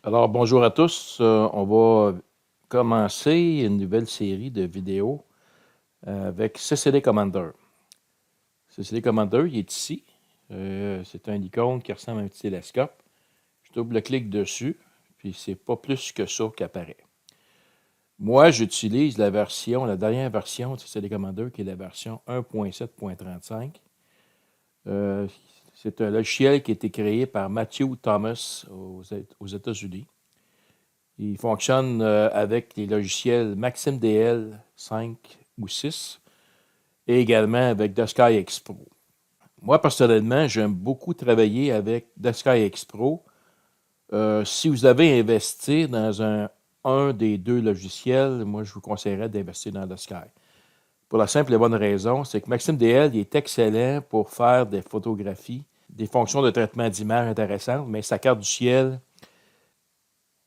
Alors, bonjour à tous. On va commencer une nouvelle série de vidéos avec CCD Commander. CCD Commander, il est ici. C'est un icône qui ressemble à un petit télescope. Je double-clique dessus, puis c'est pas plus que ça qui apparaît. Moi, j'utilise la dernière version de CCD Commander, qui est la version 1.7.35. Euh, c'est un logiciel qui a été créé par Matthew Thomas aux États-Unis. Il fonctionne avec les logiciels Maxim DL 5 ou 6 et également avec The Sky X Pro. Moi, personnellement, j'aime beaucoup travailler avec The Sky X Pro. Si vous avez investi dans un des deux logiciels, moi, je vous conseillerais d'investir dans The Sky. Pour la simple et bonne raison, c'est que Maxim DL est excellent pour faire des photographies, des fonctions de traitement d'image intéressantes, mais sa carte du ciel,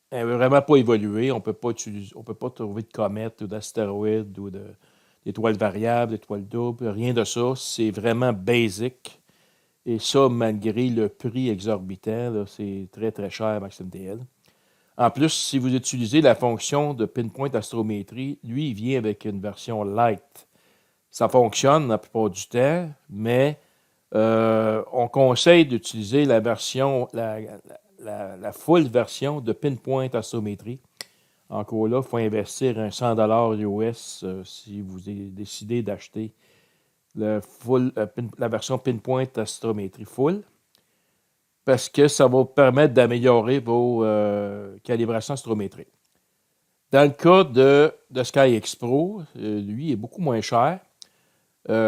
elle n'a vraiment pas évolué. On ne peut pas trouver de comètes ou d'astéroïdes ou d'étoiles variables, d'étoiles doubles, rien de ça. C'est vraiment basic. Et ça, malgré le prix exorbitant, là, c'est très très cher, Maxime DL. En plus, si vous utilisez la fonction de Pinpoint Astrométrie, lui, il vient avec une version light. Ça fonctionne la plupart du temps, mais on conseille d'utiliser la version, la full version de Pinpoint Astrométrie. Encore là, il faut investir un 100$ US si vous décidez d'acheter la version Pinpoint Astrométrie Full, parce que ça va vous permettre d'améliorer vos calibrations astrométriques. Dans le cas de SkyX Pro, lui est beaucoup moins cher.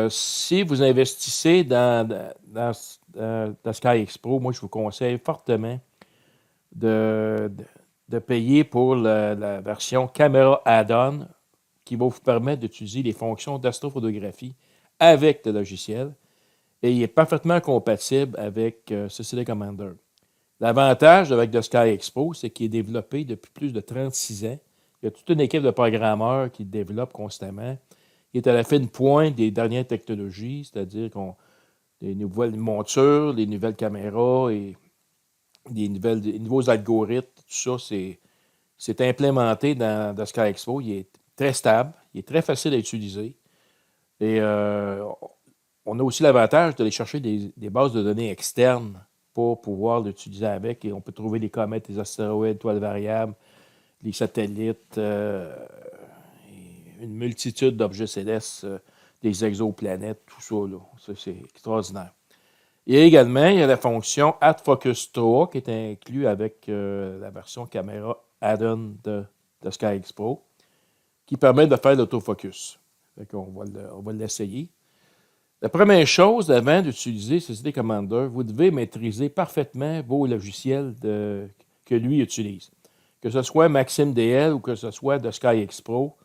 Si vous investissez dans SkyX Pro, moi je vous conseille fortement de, de, de payer pour la version caméra add-on qui va vous permettre d'utiliser les fonctions d'astrophotographie avec le logiciel et il est parfaitement compatible avec CCD Commander. L'avantage avec The Sky Expo, c'est qu'il est développé depuis plus de 36 ans. Il y a toute une équipe de programmeurs qui le développe constamment. Il est à la fine pointe des dernières technologies, c'est-à-dire les nouvelles montures, les nouvelles caméras et les nouveaux algorithmes, tout ça, c'est implémenté dans Sky Expo. Il est très stable, il est très facile à utiliser. Et on a aussi l'avantage d'aller chercher des bases de données externes pour pouvoir l'utiliser avec. Et on peut trouver des comètes, des astéroïdes, toiles variables, les satellites, une multitude d'objets célestes, des exoplanètes, tout ça. Là. Ça, c'est extraordinaire. Et également, il y a la fonction Add Focus 3 qui est inclue avec la version caméra add-on de SkyX Pro qui permet de faire l'autofocus. On va l'essayer. La première chose, avant d'utiliser CCD Commander, vous devez maîtriser parfaitement vos logiciels que lui utilise. Que ce soit Maxim DL ou que ce soit de SkyX Pro,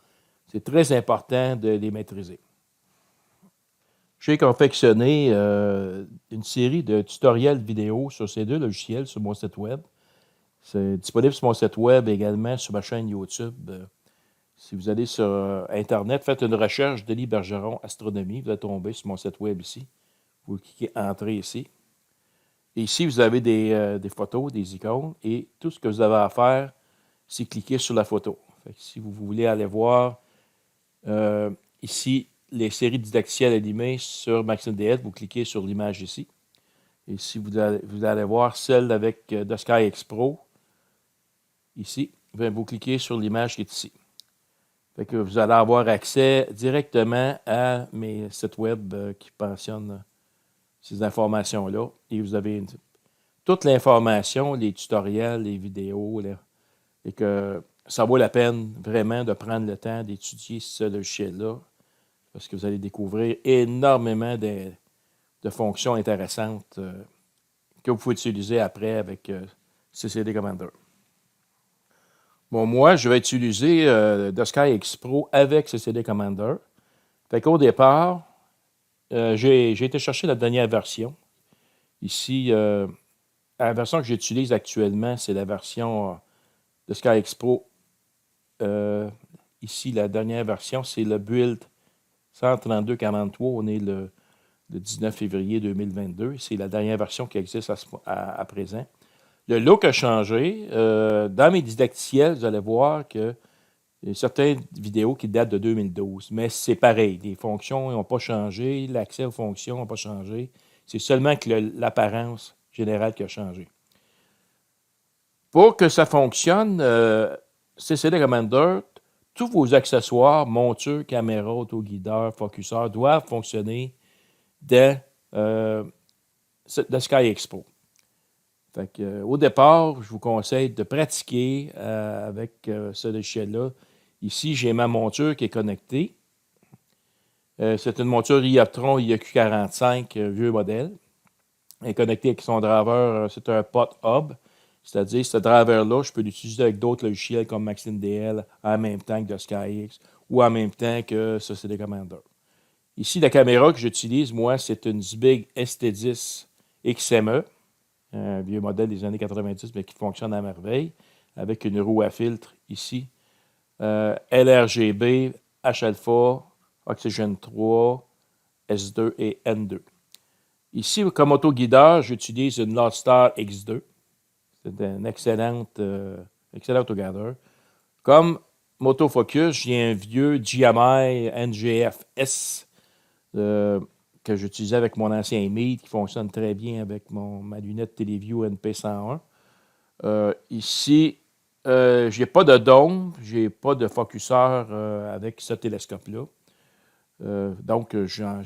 c'est très important de les maîtriser. J'ai confectionné une série de tutoriels vidéo sur ces deux logiciels sur mon site web. C'est disponible sur mon site web également sur ma chaîne YouTube. Si vous allez sur Internet, faites une recherche Denis Bergeron Astronomie, vous allez tomber sur mon site web ici. Vous cliquez Entrer ici. Et ici, vous avez des photos, des icônes, et tout ce que vous avez à faire, c'est cliquer sur la photo. Fait que si vous voulez aller voir ici les séries didacticielles animées sur Maxime DL, vous cliquez sur l'image ici. Et si vous allez voir celle avec The Sky X Pro, ici, vous cliquez sur l'image qui est ici. Fait que vous allez avoir accès directement à mes sites web qui mentionnent ces informations-là. Et vous avez toute l'information, les tutoriels, les vidéos, là, et que ça vaut la peine vraiment de prendre le temps d'étudier ce logiciel-là parce que vous allez découvrir énormément de fonctions intéressantes que vous pouvez utiliser après avec CCD Commander. Bon, moi, je vais utiliser The Sky X Pro avec CCD Commander. Fait qu'au départ, j'ai été chercher la dernière version. Ici, la version que j'utilise actuellement, c'est la version de Sky X Pro. Ici, la dernière version, c'est le build 13243. On est le 19 février 2022. C'est la dernière version qui existe à présent. Le look a changé. Dans mes didacticiels, vous allez voir que il y a certaines vidéos qui datent de 2012, mais c'est pareil. Les fonctions n'ont pas changé, l'accès aux fonctions n'a pas changé. C'est seulement que l'apparence générale qui a changé. Pour que ça fonctionne, CCD Commander, tous vos accessoires, monture, caméra, autoguideur, focuseur, doivent fonctionner dans Sky Expo. Fait que, au départ, je vous conseille de pratiquer avec ce logiciel-là. Ici, j'ai ma monture qui est connectée. C'est une monture Ioptron IEQ45, vieux modèle. Elle est connectée avec son driver, c'est un pot hub. C'est-à-dire, ce driver-là, je peux l'utiliser avec d'autres logiciels comme MaximDL en même temps que de SkyX ou en même temps que CCD Commander. Ici, la caméra que j'utilise, moi, c'est une Zbig ST10 XME, un vieux modèle des années 90, mais qui fonctionne à merveille, avec une roue à filtre ici. LRGB, H-Alpha, Oxygen 3, S2 et N2. Ici, comme autoguideur, j'utilise une Loadstar X2. C'est un excellent autoguideur. Comme motofocus, j'ai un vieux GMI NGF S que j'utilisais avec mon ancien Meet qui fonctionne très bien avec ma lunette Teleview NP101. Ici, je n'ai pas de dôme, je n'ai pas de focuseur avec ce télescope-là. Donc, je ne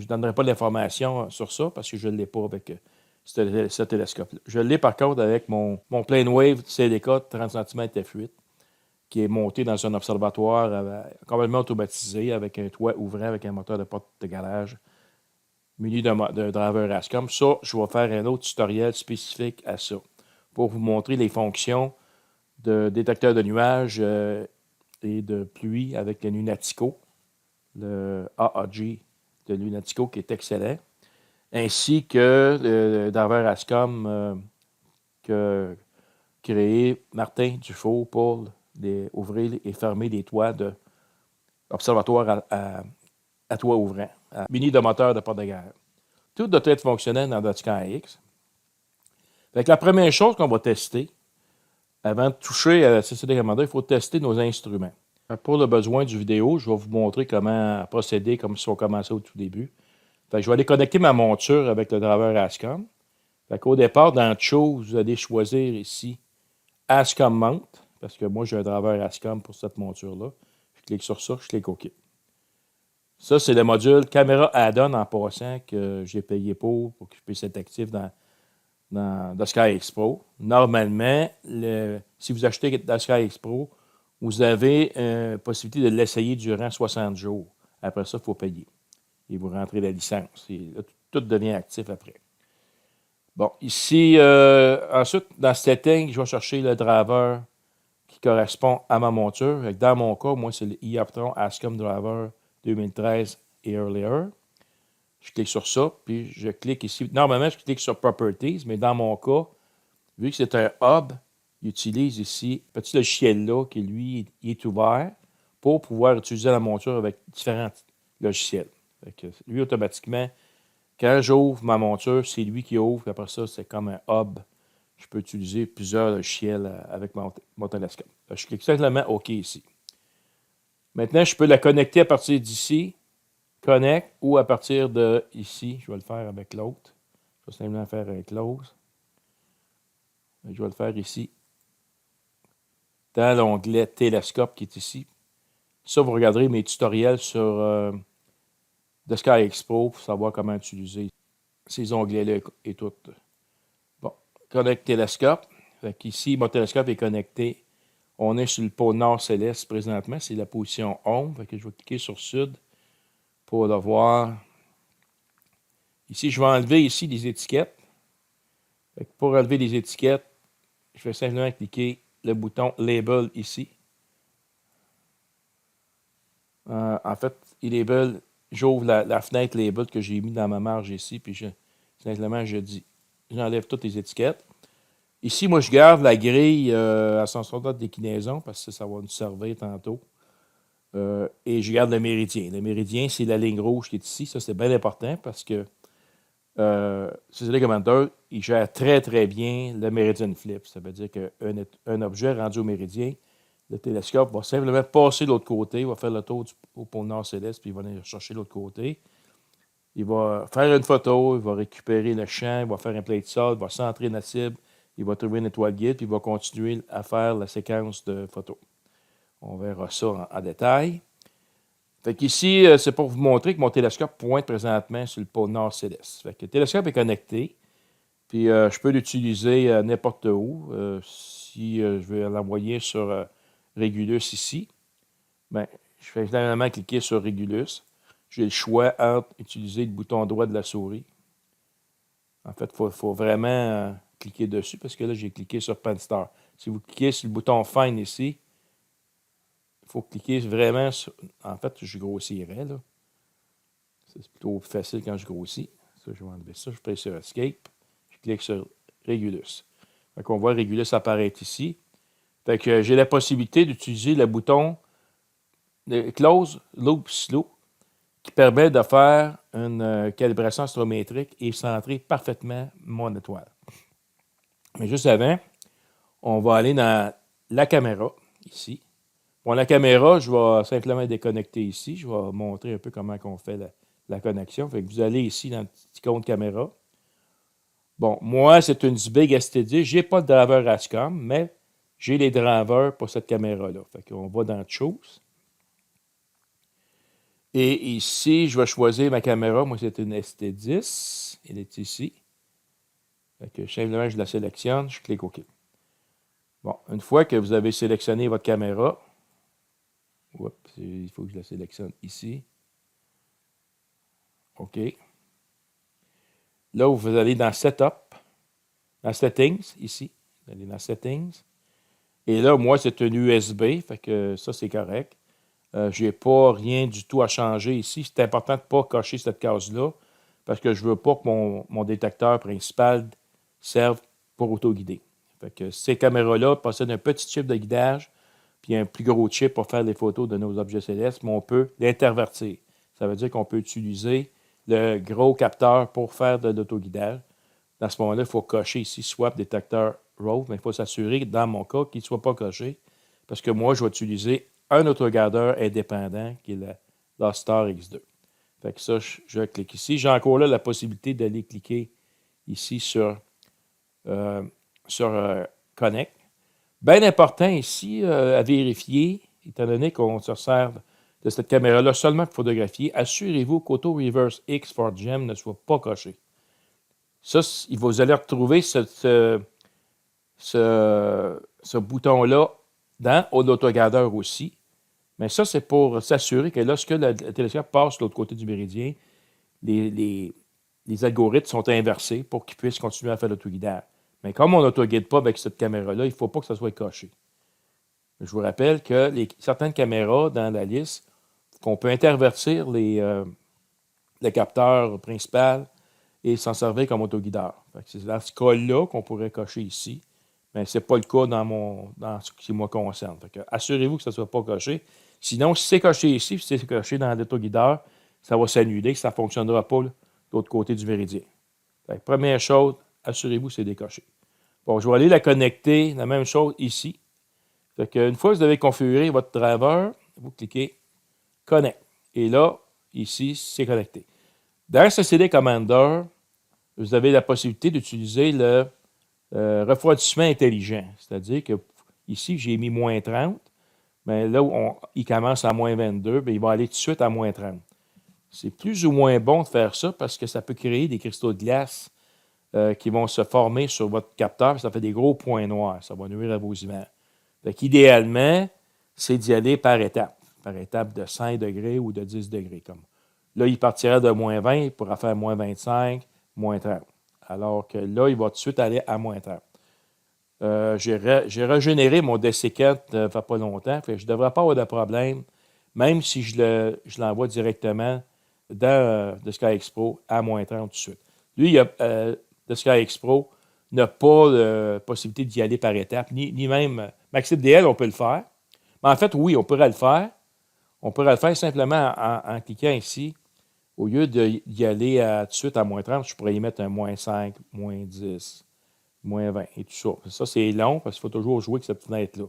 donnerai pas l'information sur ça parce que je ne l'ai pas avec ce télescope-là. Je l'ai par contre avec mon PlaneWave CDK 30 cm f8 qui est monté dans un observatoire complètement automatisé avec un toit ouvrant avec un moteur de porte de garage muni de driver ASCOM. Ça, je vais faire un autre tutoriel spécifique à ça pour vous montrer les fonctions de détecteur de nuages et de pluie avec le Lunatico, le AAG de Lunatico qui est excellent, ainsi que le driver ASCOM que créé Martin Dufault pour ouvrir et fermer les toits d'observatoires à toit ouvrant, muni de moteur de porte de guerre. Tout doit être fonctionnel dans notre SkyX. Fait que la première chose qu'on va tester, avant de toucher à la CCD Commander, il faut tester nos instruments. Pour le besoin du vidéo, je vais vous montrer comment procéder comme si on commençait au tout début. Fait que je vais aller connecter ma monture avec le driver ASCOM. Fait qu'au départ, dans Chose, vous allez choisir ici ASCOM Mount, parce que moi, j'ai un driver ASCOM pour cette monture-là. Je clique sur ça, je clique OK. Ça, c'est le module caméra add-on en passant que j'ai payé pour que je puisse être actif dans SkyX Pro. Normalement, si vous achetez dans SkyX Pro, vous avez la possibilité de l'essayer durant 60 jours. Après ça, il faut payer. Et vous rentrez la licence. Et là, tout devient actif après. Bon, ici, ensuite, dans Setting, je vais chercher le driver qui correspond à ma monture. Dans mon cas, moi, c'est le Ioptron ASCOM Driver 2013 et earlier. Je clique sur ça, puis je clique ici. Normalement, je clique sur Properties, mais dans mon cas, vu que c'est un hub, il utilise ici ce petit logiciel-là qui, lui, il est ouvert pour pouvoir utiliser la monture avec différents logiciels. Fait que lui, automatiquement, quand j'ouvre ma monture, c'est lui qui ouvre. Après ça, c'est comme un hub. Je peux utiliser plusieurs logiciels avec mon télescope. Je clique simplement OK ici. Maintenant, je peux la connecter à partir d'ici, Connect, ou à partir de ici. Je vais le faire avec l'autre. Je vais simplement faire un close. Je vais le faire ici, dans l'onglet Télescope qui est ici. Ça, vous regarderez mes tutoriels sur de SkyX Pro pour savoir comment utiliser ces onglets-là et tout. Bon, Connect Télescope. Ici, mon télescope est connecté. On est sur le pôle nord céleste présentement. C'est la position ombre. Je vais cliquer sur Sud pour le voir. Ici, je vais enlever ici les étiquettes. Pour enlever les étiquettes, je vais simplement cliquer le bouton Label ici. En fait, j'ouvre la fenêtre Label que j'ai mis dans ma marge ici, puis simplement, j'enlève toutes les étiquettes. Ici, moi, je garde la grille à son standard de déclinaison parce que ça va nous servir tantôt. Et je garde le méridien. Le méridien, c'est la ligne rouge qui est ici. Ça, c'est bien important parce que CCD Commander, il gère très, très bien le Meridian Flip. Ça veut dire qu'un objet rendu au méridien, le télescope va simplement passer de l'autre côté, il va faire le tour au pôle Nord céleste, puis il va venir chercher de l'autre côté. Il va faire une photo, il va récupérer le champ, il va faire un plate sol, il va centrer la cible, il va trouver une étoile guide, puis il va continuer à faire la séquence de photos. On verra ça en détail. Fait qu'ici, c'est pour vous montrer que mon télescope pointe présentement sur le pôle Nord céleste. Fait que le télescope est connecté, puis je peux l'utiliser n'importe où. Si je veux l'envoyer sur Regulus ici, ben, je fais généralement cliquer sur Regulus. J'ai le choix entre utiliser le bouton droit de la souris. En fait, il faut vraiment cliquer dessus parce que là, j'ai cliqué sur Pan-STAR. Si vous cliquez sur le bouton Find ici, il faut cliquer vraiment sur... En fait, je grossirais, là. C'est plutôt facile quand je grossis. Ça, je vais enlever ça. Je pèse sur Escape. Je clique sur Regulus. Donc, on voit Regulus apparaître ici. Fait que j'ai la possibilité d'utiliser le bouton de Close Loop Slow qui permet de faire une calibration astrométrique et centrer parfaitement mon étoile. Mais juste avant, on va aller dans la caméra, ici. Bon, la caméra, je vais simplement déconnecter ici. Je vais montrer un peu comment on fait la connexion. Fait que vous allez ici dans le petit compte caméra. Bon, moi, c'est une Zbig ST10. Je n'ai pas de driver ASCOM, mais j'ai les drivers pour cette caméra-là. Fait qu'on va dans Chose. Et ici, je vais choisir ma caméra. Moi, c'est une ST10. Elle est ici. Fait que simplement, je la sélectionne. Je clique OK. Bon, une fois que vous avez sélectionné votre caméra, il faut que je la sélectionne ici. OK. Là, vous allez dans Setup, dans Settings, ici. Vous allez dans Settings. Et là, moi, c'est un USB, fait que ça, c'est correct. Je n'ai pas rien du tout à changer ici. C'est important de ne pas cocher cette case-là parce que je ne veux pas que mon détecteur principal serve pour autoguider. Fait que ces caméras-là possèdent un petit chip de guidage puis un plus gros chip pour faire les photos de nos objets célestes, mais on peut l'intervertir. Ça veut dire qu'on peut utiliser le gros capteur pour faire de l'autoguidage. Dans ce moment-là, il faut cocher ici Swap détecteur Rove, mais il faut s'assurer, dans mon cas, qu'il ne soit pas coché, parce que moi, je vais utiliser un autogardeur indépendant qui est la Star X2. Fait que ça, je clique ici. J'ai encore là la possibilité d'aller cliquer ici sur Connect. Bien important ici à vérifier, étant donné qu'on se sert de cette caméra-là seulement pour photographier, assurez-vous qu'Auto Reverse X for Gem ne soit pas coché. Ça, vous allez retrouver ce bouton-là dans l'autogardeur aussi. Mais ça, c'est pour s'assurer que lorsque le télescope passe de l'autre côté du méridien, les algorithmes sont inversés pour qu'ils puissent continuer à faire l'autoguidage. Mais comme on n'autoguide pas avec cette caméra-là, il ne faut pas que ça soit coché. Je vous rappelle que certaines caméras dans la liste, qu'on peut intervertir le capteur principal et s'en servir comme autoguideur. C'est dans ce cas-là qu'on pourrait cocher ici, mais ce n'est pas le cas dans ce qui me concerne. Assurez-vous que ça ne soit pas coché. Sinon, si c'est coché ici, si c'est coché dans l'autoguideur, ça va s'annuler, ça ne fonctionnera pas de l'autre côté du méridien. Première chose, assurez-vous que c'est décoché. Bon, je vais aller la connecter, la même chose ici. Une fois que vous avez configuré votre driver, vous cliquez Connect. Et là, ici, c'est connecté. Dans CCD Commander, vous avez la possibilité d'utiliser le refroidissement intelligent. C'est-à-dire que ici, j'ai mis moins 30, mais là, il commence à moins 22, bien, il va aller tout de suite à moins 30. C'est plus ou moins bon de faire ça parce que ça peut créer des cristaux de glace qui vont se former sur votre capteur. Ça fait des gros points noirs. Ça va nuire à vos images. Idéalement, c'est d'y aller par étape de 5 degrés ou de 10 degrés. Là, il partira de moins 20, il pourra faire moins 25, moins 30. Alors que là, il va tout de suite aller à moins 30. J'ai régénéré mon DC4 il ne fait pas longtemps. Je ne devrais pas avoir de problème, même si je l'envoie directement dans The Sky X-Pro à moins 30 tout de suite. Lui, The Sky X-Pro n'a pas de possibilité d'y aller par étapes, ni même MaxipDL, on peut le faire. Mais en fait, oui, on pourrait le faire. On pourrait le faire simplement en cliquant ici Au lieu d'y aller tout de suite à moins 30, je pourrais y mettre un moins 5, moins 10, moins 20 et tout ça. Ça, c'est long parce qu'il faut toujours jouer avec cette fenêtre-là.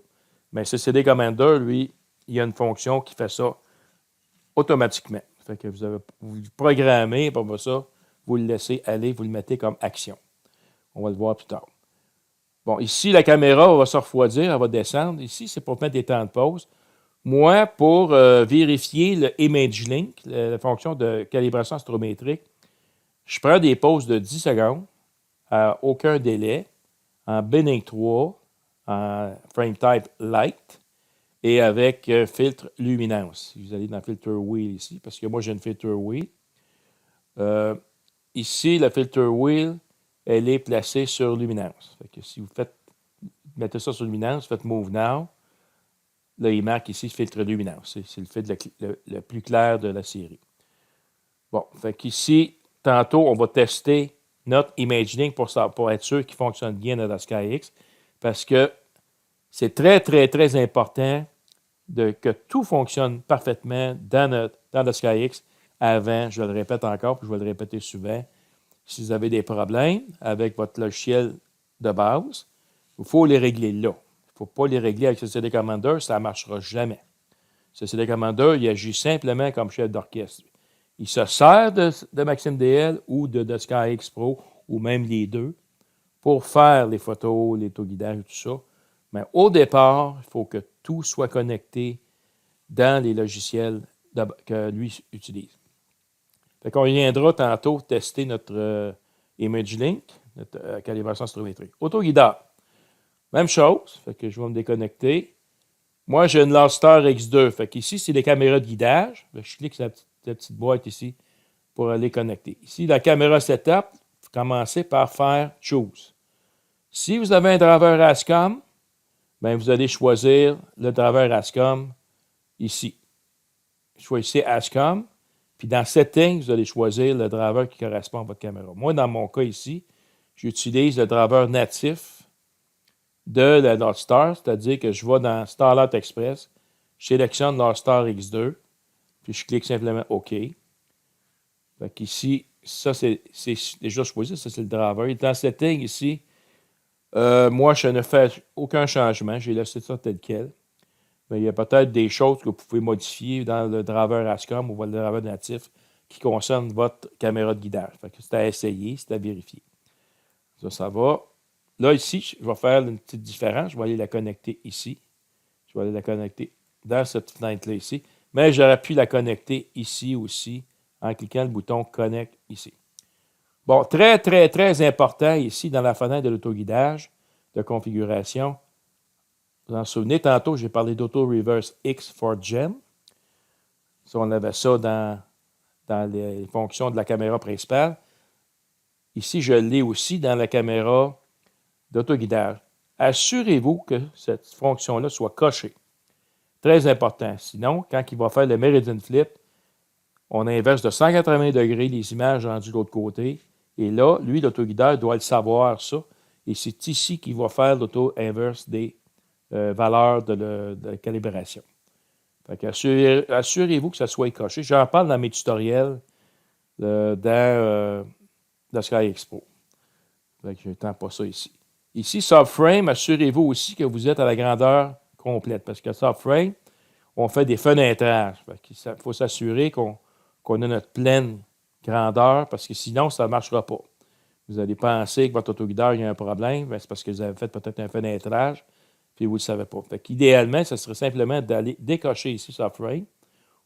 Mais CCD Commander, lui, il y a une fonction qui fait ça automatiquement. Fait que vous programmez, pour ça, vous le laissez aller, vous le mettez comme action. On va le voir plus tard. Bon, ici, la caméra va se refroidir, elle va descendre. Ici, c'est pour mettre des temps de pause. Moi, pour vérifier le Image Link, la fonction de calibration astrométrique, je prends des pauses de 10 secondes à aucun délai, en Binning 3, en Frame Type Light et avec filtre luminance. Si vous allez dans Filter Wheel ici, parce que moi j'ai une Filter Wheel. Ici, la Filter Wheel, elle est placée sur luminance. Fait que si vous mettez ça sur luminance, faites Move Now. Là, il marque ici filtre luminance. C'est le filtre le plus clair de la série. Bon, fait qu'ici, tantôt, on va tester notre Imaging pour être sûr qu'il fonctionne bien dans la SkyX, parce que c'est très, très, très important que tout fonctionne parfaitement dans le SkyX avant, je le répète encore, puis je vais le répéter souvent, si vous avez des problèmes avec votre logiciel de base, il faut les régler là. Il ne faut pas les régler avec CCD Commander, ça ne marchera jamais. CCD Commander, il agit simplement comme chef d'orchestre. Il se sert de Maxim DL ou de SkyX Pro, ou même les deux, pour faire les photos, les guidages et tout ça. Mais au départ, il faut que tout soit connecté dans les logiciels que lui utilise. Fait qu'on viendra tantôt tester notre ImageLink, notre calibration astrométrique. Autoguidage, même chose. Fait que je vais me déconnecter. Moi, j'ai une Logstar X2. Fait qu'ici, c'est les caméras de guidage. Fait que je clique sur la petite boîte ici pour aller connecter. Ici, la caméra setup, vous commencez par faire Choose. Si vous avez un driver ASCOM, bien, vous allez choisir le driver ASCOM ici. Choisissez ASCOM. Puis dans Settings, vous allez choisir le driver qui correspond à votre caméra. Moi, dans mon cas ici, j'utilise le driver natif de la Northstar, c'est-à-dire que je vais dans Starlight Express, je sélectionne Northstar X2, puis je clique simplement OK. Fait qu'ici, ça, c'est déjà choisi, ça, c'est le driver. Et dans Settings, ici, moi, je ne fais aucun changement. J'ai laissé ça tel quel. Mais il y a peut-être des choses que vous pouvez modifier dans le driver ASCOM ou le driver natif qui concernent votre caméra de guidage. Fait que c'est à essayer, c'est à vérifier. Ça va. Là, ici, je vais faire une petite différence. Je vais aller la connecter ici. Je vais aller la connecter dans cette fenêtre-là ici. Mais j'aurais pu la connecter ici aussi en cliquant le bouton Connect ici. Bon, très, très, très important ici dans la fenêtre de l'autoguidage de configuration. Vous en souvenez, tantôt, j'ai parlé d'Auto Reverse X for Gen. Ça, on avait ça dans les fonctions de la caméra principale. Ici, je l'ai aussi dans la caméra d'autoguidage. Assurez-vous que cette fonction-là soit cochée. Très important. Sinon, quand il va faire le Meridian Flip, on inverse de 180 degrés les images rendues de l'autre côté. Et là, lui, l'autoguidage doit le savoir, ça. Et c'est ici qu'il va faire l'auto-inverse des valeurs de calibration. Fait assurez-vous que ça soit coché. J'en parle dans mes tutoriels dans Sky Expo. Fait que je n'étends pas ça ici. Ici, Subframe, assurez-vous aussi que vous êtes à la grandeur complète. Parce que Subframe, on fait des fenêtrages. Il faut s'assurer qu'on a notre pleine grandeur parce que sinon, ça ne marchera pas. Vous allez penser que votre autoguideur, il y a un problème. C'est parce que vous avez fait peut-être un fenêtrage puis vous ne le savez pas. Fait qu'idéalement, ce serait simplement d'aller décocher ici Subframe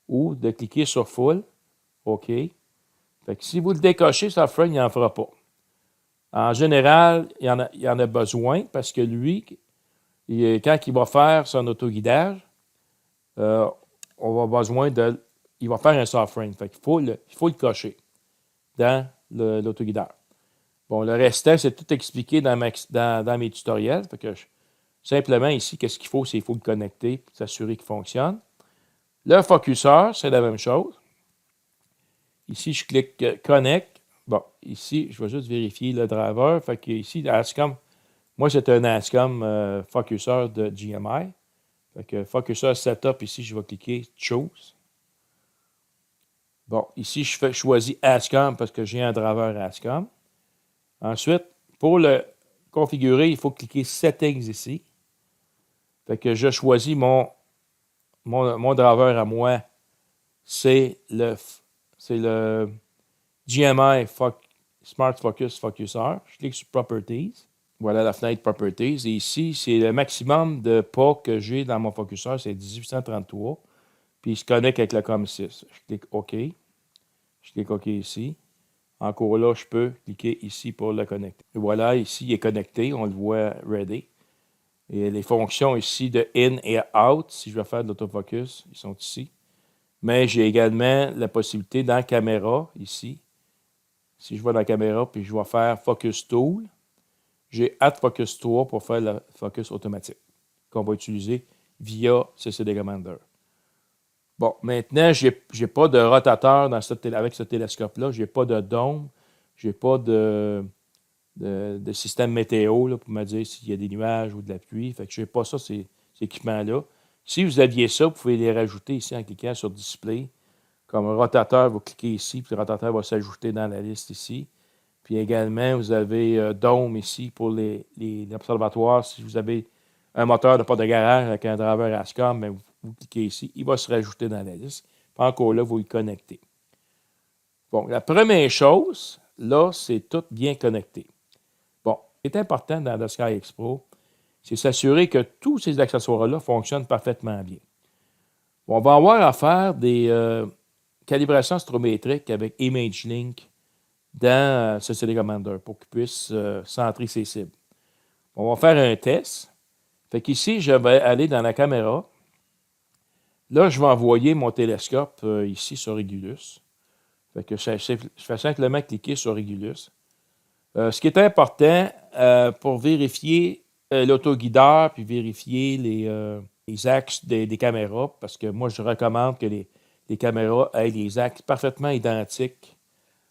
ou de cliquer sur Full. OK. Fait que si vous le décochez, Subframe, il n'en fera pas. En général, il y en a besoin parce que lui, quand il va faire son autoguidage, on va besoin de. Il va faire un Subframe. Fait qu'il faut le cocher dans l'autoguidage. Bon, le restant, c'est tout expliqué dans mes tutoriels. Fait que simplement, ici, qu'est-ce qu'il faut? C'est qu'il faut le connecter et s'assurer qu'il fonctionne. Le focuseur, c'est la même chose. Ici, je clique Connect. Bon, ici, je vais juste vérifier le driver. Fait que ici, ASCOM, moi, c'est un ASCOM focuseur de GMI. Fait que focuseur Setup, ici, je vais cliquer Choose. Bon, ici, je choisis ASCOM parce que j'ai un driver ASCOM. Ensuite, pour le configurer, il faut cliquer Settings ici. Fait que je choisis mon driver à moi, c'est le GMI Smart Focus Focuser. Je clique sur Properties. Voilà la fenêtre Properties. Et ici, c'est le maximum de pas que j'ai dans mon focuseur, c'est 1833. Puis il se connecte avec le COM6. Je clique OK. Je clique OK ici. Encore là, je peux cliquer ici pour le connecter. Et voilà, ici, il est connecté. On le voit ready. Et les fonctions ici de in et out, si je veux faire de l'autofocus, ils sont ici. Mais j'ai également la possibilité dans la caméra, ici. Si je vais dans la caméra puis je vais faire Focus Tool, j'ai Add Focus 3 pour faire le focus automatique qu'on va utiliser via CCD Commander. Bon, maintenant, je n'ai pas de rotateur avec ce télescope-là. Je n'ai pas de dôme. Je n'ai pas de système météo là, pour me dire s'il y a des nuages ou de la pluie. Fait que je n'ai pas ça, ces équipements-là. Si vous aviez ça, vous pouvez les rajouter ici en cliquant sur Display. Comme un rotateur, vous cliquez ici, puis le rotateur va s'ajouter dans la liste ici. Puis également, vous avez Dome ici pour les observatoires. Si vous avez un moteur de porte de garage avec un driver ASCOM, bien, vous cliquez ici, il va se rajouter dans la liste. Puis encore là, vous y connectez. Bon, la première chose, là, c'est tout bien connecté. Bon, ce qui est important dans The Sky X Pro, c'est s'assurer que tous ces accessoires-là fonctionnent parfaitement bien. Bon, on va avoir à faire des calibrations astrométriques avec ImageLink dans CCD Commander pour qu'il puisse centrer ses cibles. On va faire un test. Fait qu'ici, je vais aller dans la caméra. Là, je vais envoyer mon télescope ici sur Regulus. Fait que je fais simplement cliquer sur Regulus. Ce qui est important pour vérifier l'autoguideur puis vérifier les axes des caméras, parce que moi, je recommande que les caméras aient des axes parfaitement identiques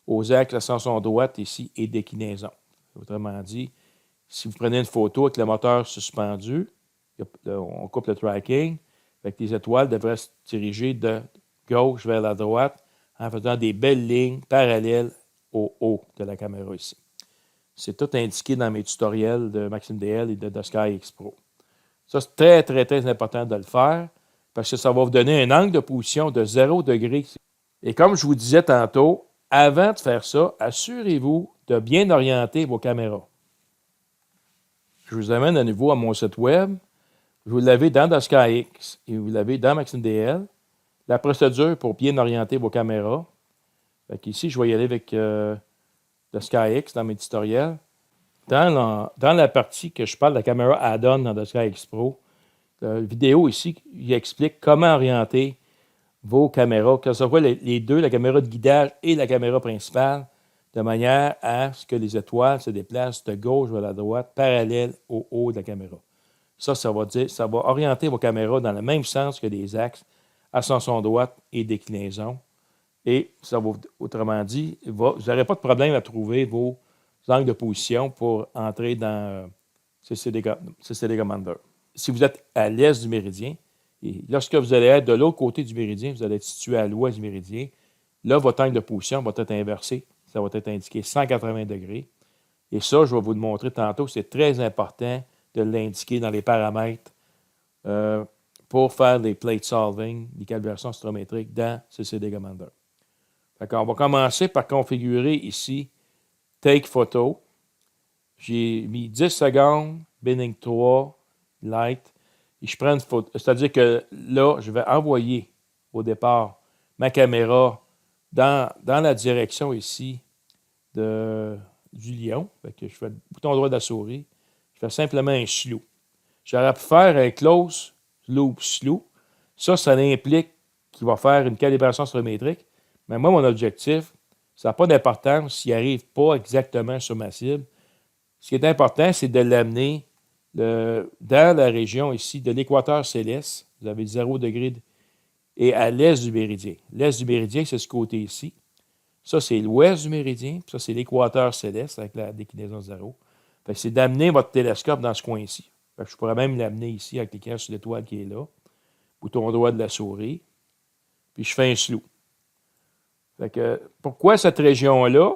aux axes d'ascension droite ici et déclinaison. Autrement dit, si vous prenez une photo avec le moteur suspendu, on coupe le tracking, fait que les étoiles devraient se diriger de gauche vers la droite en faisant des belles lignes parallèles au haut de la caméra ici. C'est tout indiqué dans mes tutoriels de Maxime DL et de The Sky X Pro. Ça, c'est très, très, très important de le faire parce que ça va vous donner un angle de position de 0 degré. Et comme je vous disais tantôt, avant de faire ça, assurez-vous de bien orienter vos caméras. Je vous amène à nouveau à mon site web. Vous l'avez dans The Sky X et vous l'avez dans Maxime DL. La procédure pour bien orienter vos caméras. Ici, je vais y aller avec The Sky X dans mes tutoriels. Dans la partie que je parle de la caméra add-on dans The Sky X Pro, la vidéo ici, il explique comment orienter vos caméras, que ce soit les deux, la caméra de guidage et la caméra principale, de manière à ce que les étoiles se déplacent de gauche vers la droite, parallèle au haut de la caméra. Ça va orienter vos caméras dans le même sens que les axes, ascension droite et déclinaison. Et ça va, autrement dit, vous n'aurez pas de problème à trouver vos angles de position pour entrer dans CCD Commander. Si vous êtes à l'est du méridien, et lorsque vous allez être de l'autre côté du méridien, vous allez être situé à l'ouest du méridien, là, votre angle de position va être inversé. Ça va être indiqué 180 degrés. Et ça, je vais vous le montrer tantôt. C'est très important de l'indiquer dans les paramètres pour faire des plate solving, des calibrations astrométriques dans CCD Commander. On va commencer par configurer ici Take Photo. J'ai mis 10 secondes, Binning 3, Light. Et je prends une photo. C'est-à-dire que là, je vais envoyer au départ ma caméra dans la direction ici du lion. Fait que je fais le bouton droit de la souris. Je fais simplement un slew. J'aurais pu faire un close loop slew. Ça implique qu'il va faire une calibration astrométrique. Mais moi, mon objectif, ça n'a pas d'importance s'il n'arrive pas exactement sur ma cible. Ce qui est important, c'est de l'amener dans la région ici de l'équateur céleste. Vous avez 0 degré et à l'est du méridien. L'est du méridien, c'est ce côté ici. Ça, c'est l'ouest du méridien. Puis ça, c'est l'équateur céleste avec la déclinaison 0. Fait que c'est d'amener votre télescope dans ce coin-ci. Je pourrais même l'amener ici en cliquant sur l'étoile qui est là. Bouton droit de la souris. Puis je fais un slew. Fait que, pourquoi cette région-là?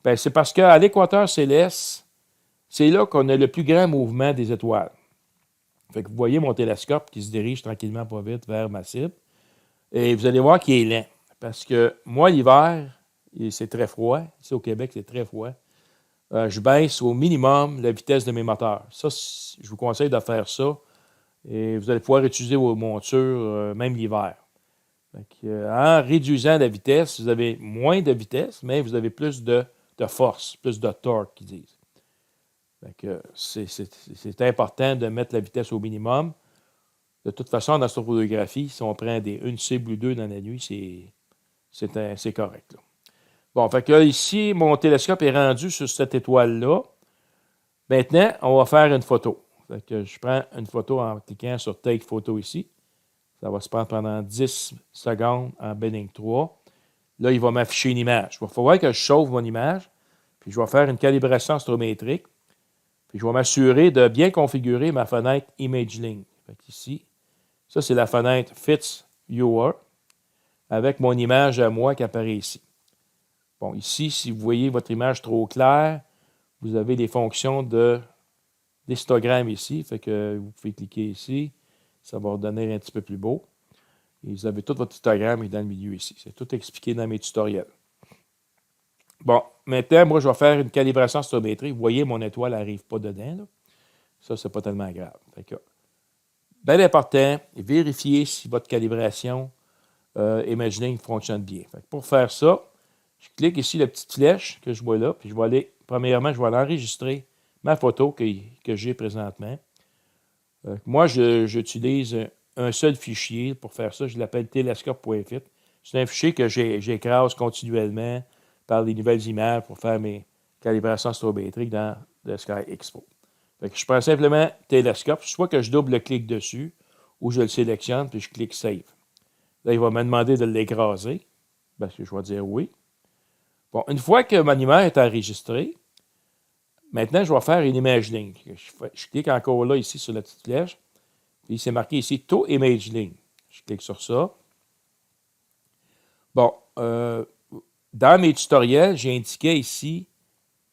Ben, c'est parce qu'à l'équateur céleste, c'est là qu'on a le plus grand mouvement des étoiles. Fait que vous voyez mon télescope qui se dirige tranquillement pas vite vers ma cible. Et vous allez voir qu'il est lent. Parce que moi, l'hiver, c'est très froid. Ici au Québec, c'est très froid. Je baisse au minimum la vitesse de mes moteurs. Ça, je vous conseille de faire ça. Et vous allez pouvoir utiliser vos montures, même l'hiver. En réduisant la vitesse, vous avez moins de vitesse, mais vous avez plus de force, plus de torque, qu'ils disent. C'est important de mettre la vitesse au minimum. De toute façon, en astrophotographie, si on prend une cible ou deux dans la nuit, c'est correct. Là. Bon, fait que là, ici, mon télescope est rendu sur cette étoile-là. Maintenant, on va faire une photo. Fait que je prends une photo en cliquant sur Take Photo ici. Ça va se prendre pendant 10 secondes en Benning 3. Là, il va m'afficher une image. Il va falloir que je sauve mon image. Puis je vais faire une calibration astrométrique. Puis je vais m'assurer de bien configurer ma fenêtre ImageLink. Fait ici, ça, c'est la fenêtre Fits Viewer avec mon image à moi qui apparaît ici. Bon, ici, si vous voyez votre image trop claire, vous avez des fonctions d'histogramme ici. Fait que vous pouvez cliquer ici. Ça va redonner un petit peu plus beau. Et vous avez tout votre histogramme dans le milieu ici. C'est tout expliqué dans mes tutoriels. Bon, maintenant, moi, je vais faire une calibration astrométrique. Vous voyez, mon étoile n'arrive pas dedans. Là. Ça, c'est pas tellement grave. Fait que, bien important, vérifiez si votre calibration Imagining fonctionne bien. Fait que pour faire ça, je clique ici la petite flèche que je vois là, puis je vais aller, premièrement, je vais aller enregistrer ma photo que j'ai présentement. Moi, j'utilise un seul fichier pour faire ça. Je l'appelle telescope.fit. C'est un fichier que j'écrase continuellement par les nouvelles images pour faire mes calibrations astrométriques dans le Sky Expo. Fait que je prends simplement télescope, soit que je double-clique dessus, ou je le sélectionne, puis je clique Save. Là, il va me demander de l'écraser, parce que je vais dire oui. Bon, une fois que mon image est enregistrée, maintenant, je vais faire une image link. Je clique encore là, ici, sur la petite flèche. Puis, c'est marqué ici, To Image Link. Je clique sur ça. Bon, dans mes tutoriels, j'ai indiqué ici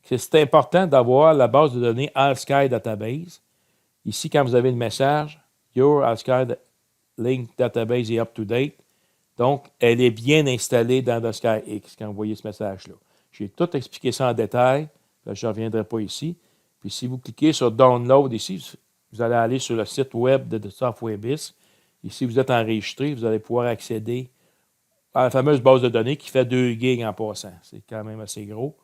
que c'est important d'avoir la base de données AllSky Database. Ici, quand vous avez le message, Your AllSky Link Database is up to date. Donc, elle est bien installée dans le SkyX quand vous voyez ce message-là. J'ai tout expliqué ça en détail. Là, je ne reviendrai pas ici. Puis, si vous cliquez sur Download ici, vous allez aller sur le site web de SoftwareBiz. Et si vous êtes enregistré, vous allez pouvoir accéder à la fameuse base de données qui fait 2 gigs en passant. C'est quand même assez gros.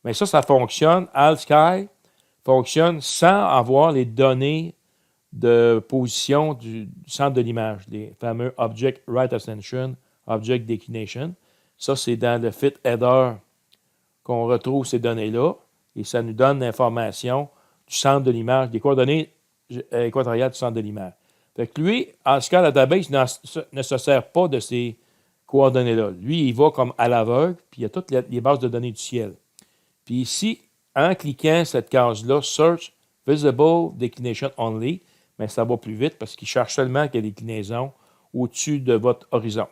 Mais ça fonctionne. AllSky fonctionne sans avoir les données de position du centre de l'image, les fameux Object Right Ascension, Object Declination. Ça, c'est dans le Fit Header qu'on retrouve ces données-là et ça nous donne l'information du centre de l'image, des coordonnées équatoriales du centre de l'image. Fait que lui, AllSky Database ne se sert pas de ces coordonnées-là. Lui, il va comme à l'aveugle, puis il y a toutes les bases de données du ciel. Puis ici, en cliquant cette case-là, Search Visible Declination Only, mais ça va plus vite parce qu'il cherche seulement qu'il y a des déclinaisons au-dessus de votre horizon.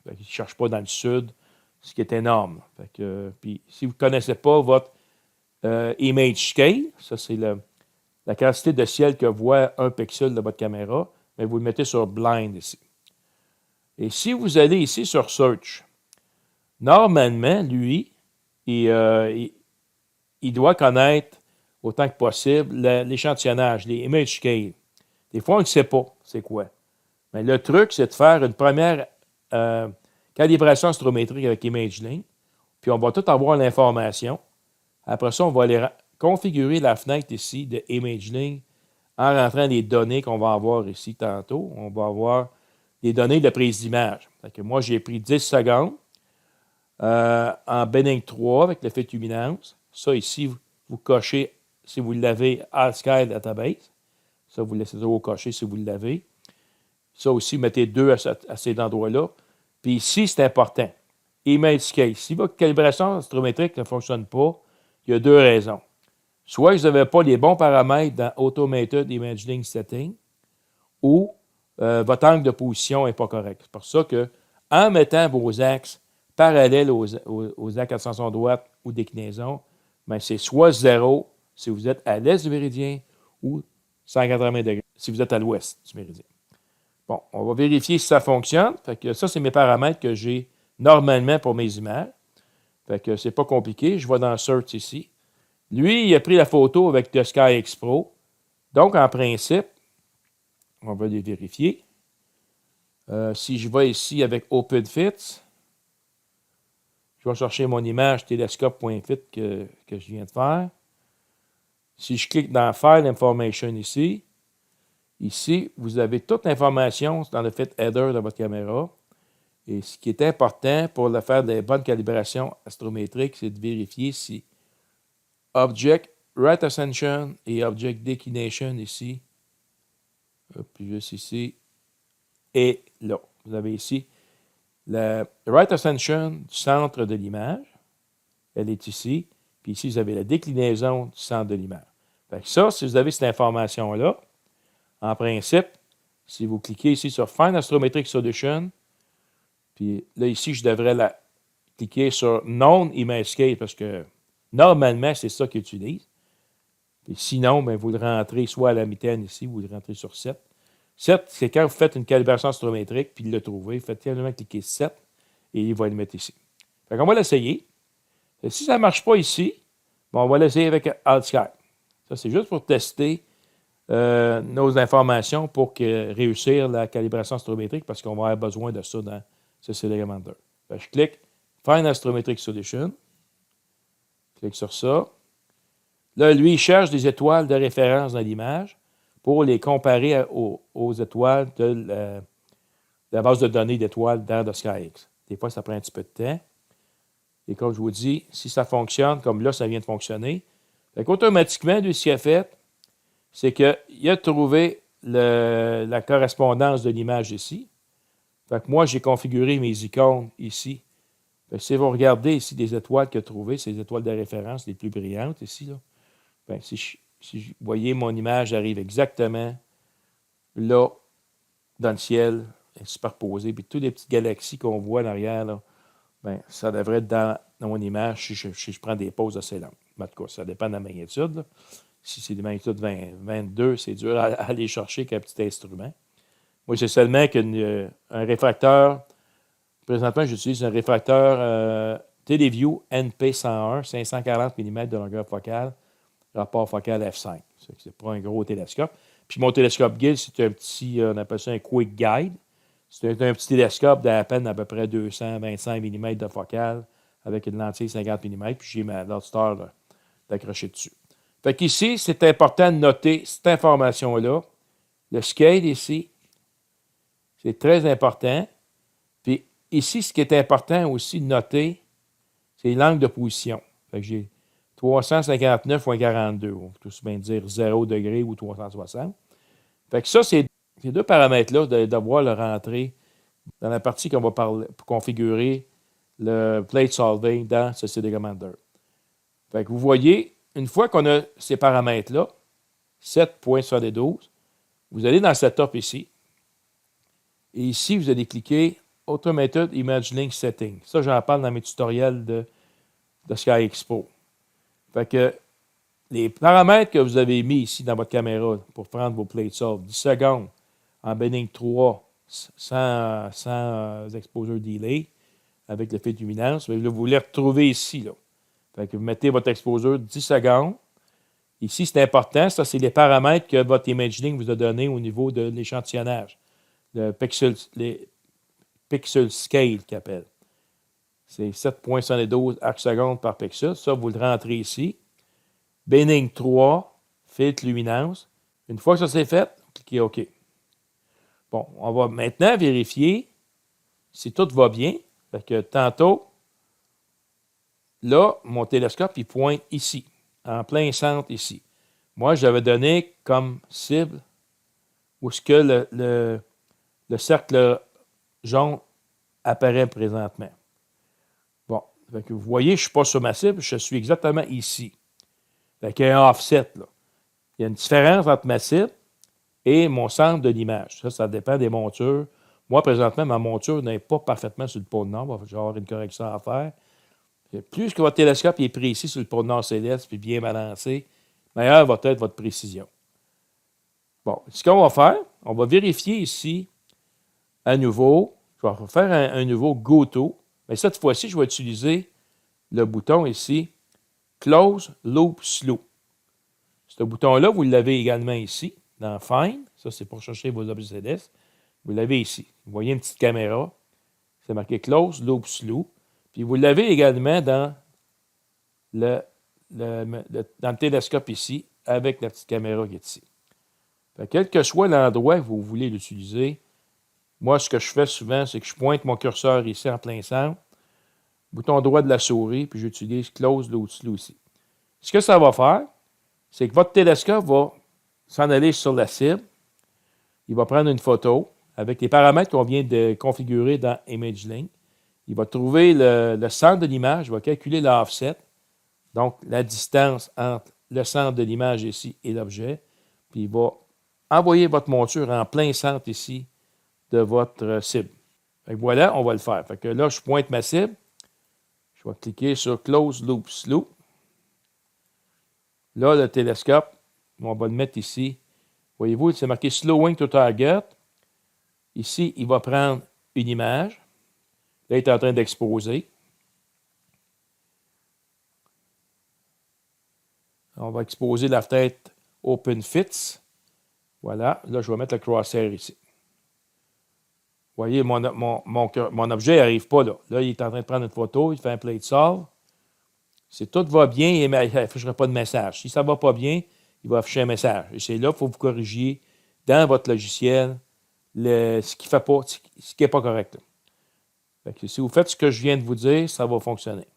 Il ne cherche pas dans le sud, ce qui est énorme. Puis si vous ne connaissez pas votre image scale, ça c'est la quantité de ciel que voit un pixel de votre caméra, mais vous le mettez sur blind ici. Et si vous allez ici sur Search, normalement, lui, il doit connaître autant que possible l'échantillonnage, les image scale. Des fois, on ne sait pas c'est quoi. Mais le truc, c'est de faire une première calibration astrométrique avec ImageLink, puis on va tout avoir l'information. Après ça, on va aller configurer la fenêtre ici de ImageLink en rentrant les données qu'on va avoir ici tantôt. On va avoir les données de prise d'image. Moi, j'ai pris 10 secondes en Benning 3 avec l'effet de luminance. Ça, ici, vous cochez, si vous l'avez, AllSky Database. Ça, vous laissez toujours cocher si vous l'avez. Ça aussi, vous mettez 2 à ces endroits-là. Puis ici, c'est important. Image Scale. Si votre calibration astrométrique ne fonctionne pas, il y a 2 raisons. Soit vous n'avez pas les bons paramètres dans Automated Imaging Setting, ou votre angle de position n'est pas correct. C'est pour ça que, en mettant vos axes parallèle aux axes d'ascension droite ou déclinaison, bien, c'est soit 0 si vous êtes à l'est du méridien ou 180 degrés si vous êtes à l'ouest du méridien. Bon, on va vérifier si ça fonctionne. Fait que ça, c'est mes paramètres que j'ai normalement pour mes images. Fait que c'est pas compliqué. Je vais dans Search ici. Lui, il a pris la photo avec le SkyX Pro. Donc, en principe, on va les vérifier. Si je vais ici avec OpenFits, je vais chercher mon image télescope.fit que je viens de faire. Si je clique dans File Information ici, vous avez toute l'information dans le fit header de votre caméra. Et ce qui est important pour faire des bonnes calibrations astrométriques, c'est de vérifier si Object Right Ascension et Object Declination ici, puis juste ici, et là. Vous avez ici la Right Ascension du centre de l'image. Elle est ici. Puis ici, vous avez la déclinaison du centre de l'image. Fait que ça, si vous avez cette information-là, en principe, si vous cliquez ici sur Find Astrometric Solution, puis là, ici, je devrais cliquer sur Non Image Scale parce que normalement, c'est ça qu'il utilise. Puis sinon, bien, vous le rentrez soit à la mitaine ici, vous le rentrez sur 7. 7, c'est quand vous faites une calibration astrométrique, puis le trouvez, vous faites simplement cliquer 7 et il va le mettre ici. Fait qu'on va l'essayer. Et si ça ne marche pas ici, bon, on va l'essayer avec AltSky. Ça, c'est juste pour tester nos informations pour réussir la calibration astrométrique parce qu'on va avoir besoin de ça dans CCD Commander. Je clique Find Astrometric Solution. Je clique sur ça. Là, lui, il cherche des étoiles de référence dans l'image pour les comparer aux étoiles de la base de données d'étoiles dans le SkyX. Des fois, ça prend un petit peu de temps. Et comme je vous dis, si ça fonctionne, comme là, ça vient de fonctionner, automatiquement, lui, ce qu'il a fait, c'est qu'il a trouvé la correspondance de l'image ici. Fait que moi, j'ai configuré mes icônes ici. Fait que si vous regardez ici des étoiles qu'il a trouvées, c'est les étoiles de référence les plus brillantes ici. Là. Bien, si vous voyez, mon image arrive exactement là, dans le ciel, superposée. Puis toutes les petites galaxies qu'on voit en arrière, là, bien, ça devrait être dans mon image si je prends des pauses assez longues. En tout cas, ça dépend de la magnitude. Là. Si c'est des magnitudes 22, c'est dur à aller chercher avec un petit instrument. Moi, c'est seulement qu'un réfracteur. Présentement, j'utilise un réfracteur Teleview NP101, 540 mm de longueur focale, rapport focal f5. C'est pas un gros télescope. Puis mon télescope guide, c'est un petit, on appelle ça un Quick Guide. C'est un petit télescope d'à peine à peu près 225 mm de focale avec une lentille 50 mm, puis j'ai ma Lodestar d'accrocher dessus. Fait qu'ici, c'est important de noter cette information-là. Le scale ici, c'est très important. Puis ici, ce qui est important aussi de noter, c'est l'angle de position. Fait que j'ai 359,42. On peut tous bien dire 0 degré ou 360. Fait que ça, ces deux paramètres-là, de devoir le rentrer dans la partie qu'on va parler pour configurer le plate solving dans CCD Commander. Fait que vous voyez, une fois qu'on a ces paramètres-là, 7.72, vous allez dans Setup ici. Et ici, vous allez cliquer Automated Image Link Setting. Ça, j'en parle dans mes tutoriels de SkyX Pro. Fait que les paramètres que vous avez mis ici dans votre caméra pour prendre vos plates solve, 10 secondes en Benning 3 sans exposure delay avec le fait de luminance, vous les retrouvez ici. Là. Fait que vous mettez votre exposure 10 secondes. Ici, c'est important. Ça, c'est les paramètres que votre ImageLink vous a donnés au niveau de l'échantillonnage. Le les pixel scale qu'il appelle. C'est 7.72 arcs secondes par pixel. Ça, vous le rentrez ici. Benning 3, filtre luminance. Une fois que ça c'est fait, cliquez OK. Bon, on va maintenant vérifier si tout va bien. Fait que tantôt, là, mon télescope, il pointe ici, en plein centre ici. Moi, j'avais donné comme cible où ce que le cercle jaune apparaît présentement. Bon, fait que vous voyez, je ne suis pas sur ma cible, je suis exactement ici. Fait qu'il y a un offset, là. Il y a une différence entre ma cible et mon centre de l'image. Ça dépend des montures. Moi, présentement, ma monture n'est pas parfaitement sur le pôle Nord. Je vais avoir une correction à faire. Et plus que votre télescope est précis sur le pôle Nord céleste puis bien balancé, meilleure va être votre précision. Bon, ce qu'on va faire, on va vérifier ici à nouveau. Je vais faire un nouveau Go To. Mais cette fois-ci, je vais utiliser le bouton ici, Close Loop Slow. Ce bouton-là, vous l'avez également ici, dans Find. Ça, c'est pour chercher vos objets célestes. Vous l'avez ici. Vous voyez une petite caméra. C'est marqué Close Loop Slow. Puis vous l'avez également dans dans le télescope ici, avec la petite caméra qui est ici. Fait, quel que soit l'endroit que vous voulez l'utiliser, moi, ce que je fais souvent, c'est que je pointe mon curseur ici en plein centre, bouton droit de la souris, puis j'utilise Close Loop Slow ici. Ce que ça va faire, c'est que votre télescope va s'en aller sur la cible. Il va prendre une photo avec les paramètres qu'on vient de configurer dans ImageLink. Il va trouver le centre de l'image, il va calculer l'offset, donc la distance entre le centre de l'image ici et l'objet. Puis il va envoyer votre monture en plein centre ici de votre cible. Fait que voilà, on va le faire. Fait que là, je pointe ma cible. Je vais cliquer sur Close Loop Slow. Là, le télescope, on va le mettre ici. Voyez-vous, c'est marqué Slowing to Target. Ici, il va prendre une image. Là, il est en train d'exposer. On va exposer la fenêtre Open Fits. Voilà. Là, je vais mettre le crosshair ici. Vous voyez, mon objet n'arrive pas là. Là, il est en train de prendre une photo, il fait un play de solve. Si tout va bien, il n'affichera pas de message. Si ça ne va pas bien, il va afficher un message. Et c'est là qu'il faut vous corriger dans votre logiciel ce qui fait pas, ce qui n'est pas correct. Fait que si vous faites ce que je viens de vous dire, ça va fonctionner.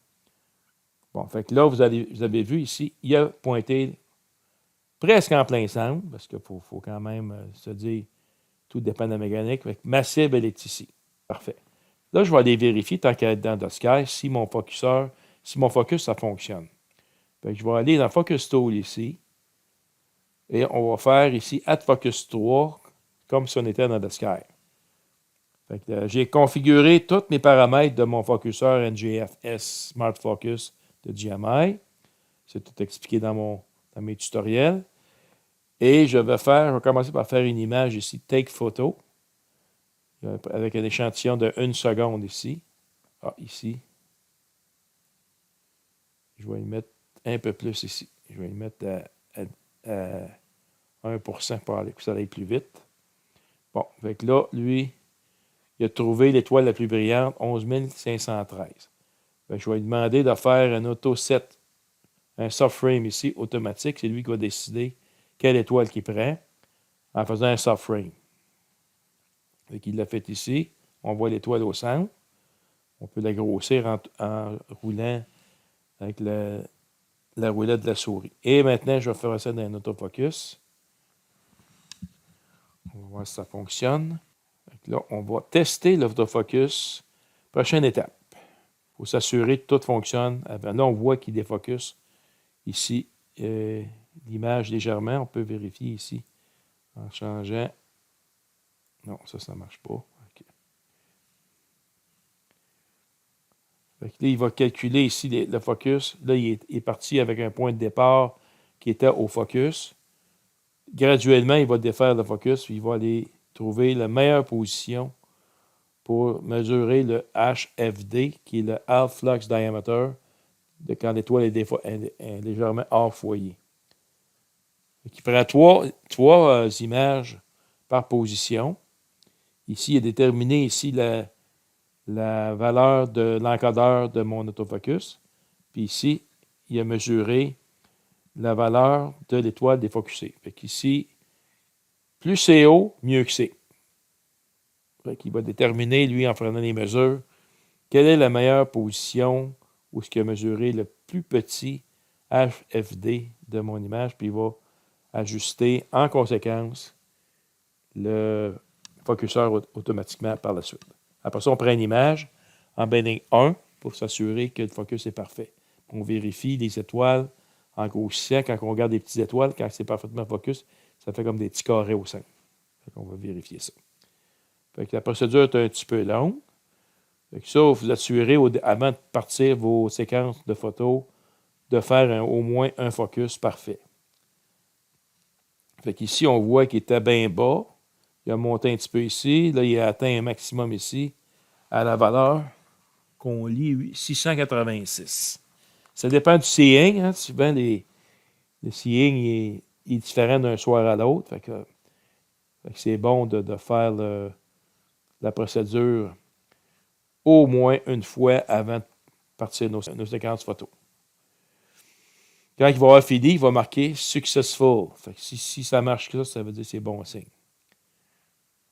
Bon, fait que là, vous avez vu ici, il a pointé presque en plein centre, parce qu'il faut quand même se dire, tout dépend de la mécanique. Fait que ma cible, elle est ici. Parfait. Là, je vais aller vérifier, tant qu'à être dans The Sky, si mon focus, ça fonctionne. Fait que je vais aller dans Focus Tool ici, et on va faire ici Add Focus 3, comme si on était dans The Sky. Fait que j'ai configuré tous mes paramètres de mon focuseur NGFS Smart Focus de GMI. C'est tout expliqué dans mes tutoriels. Et je vais commencer par faire une image ici, Take Photo, avec un échantillon de 1 seconde ici. Ah, ici. Je vais y mettre un peu plus ici. Je vais y mettre à 1% pour que ça aille plus vite. Bon, fait que là, lui, il a trouvé l'étoile la plus brillante, 11 513. Fait que je vais lui demander de faire un auto-set, un soft frame ici, automatique. C'est lui qui va décider quelle étoile qu'il prend en faisant un soft frame. Fait qu'il l'a fait ici. On voit l'étoile au centre. On peut la grossir en roulant avec la roulette de la souris. Et maintenant, je vais faire ça dans un autofocus. On va voir si ça fonctionne. Là, on va tester l'autofocus. Prochaine étape. Il faut s'assurer que tout fonctionne. Là, on voit qu'il défocus ici l'image légèrement. On peut vérifier ici en changeant. Non, ça ne marche pas. Okay. Fait que là, il va calculer ici le focus. Là, il est parti avec un point de départ qui était au focus. Graduellement, il va défaire le focus. Il va aller trouver la meilleure position pour mesurer le HFD, qui est le Half Flux Diameter, de quand l'étoile est légèrement hors foyer. Il prend trois images par position. Ici, il a déterminé ici la valeur de l'encodeur de mon autofocus. Puis ici, il a mesuré la valeur de l'étoile défocusée. Fait qu'ici, plus c'est haut, mieux que c'est. Fait qu'il va déterminer, lui, en prenant les mesures, quelle est la meilleure position où ce qu'il a mesuré le plus petit HFD de mon image, puis il va ajuster en conséquence le focuseur automatiquement par la suite. Après ça, on prend une image en bending 1 pour s'assurer que le focus est parfait. On vérifie les étoiles en grossissant. Quand on regarde des petites étoiles, quand c'est parfaitement focus, ça fait comme des petits carrés au centre. On va vérifier ça. Là, on va aller dans Focus Tool. Fait que la procédure est un petit peu longue. Fait que ça, vous assurez avant de partir vos séquences de photos de faire au moins un focus parfait. Fait qu'ici, on voit qu'il était bien bas. Il a monté un petit peu ici. Là, il a atteint un maximum ici à la valeur qu'on lit 686. Ça dépend du seeing. Hein? Souvent, le seeing est différent d'un soir à l'autre. Fait que c'est bon de faire la procédure au moins une fois avant de partir nos séquences photos. Quand il va avoir fini, il va marquer Successful. Fait que si ça marche ça veut dire que c'est bon signe.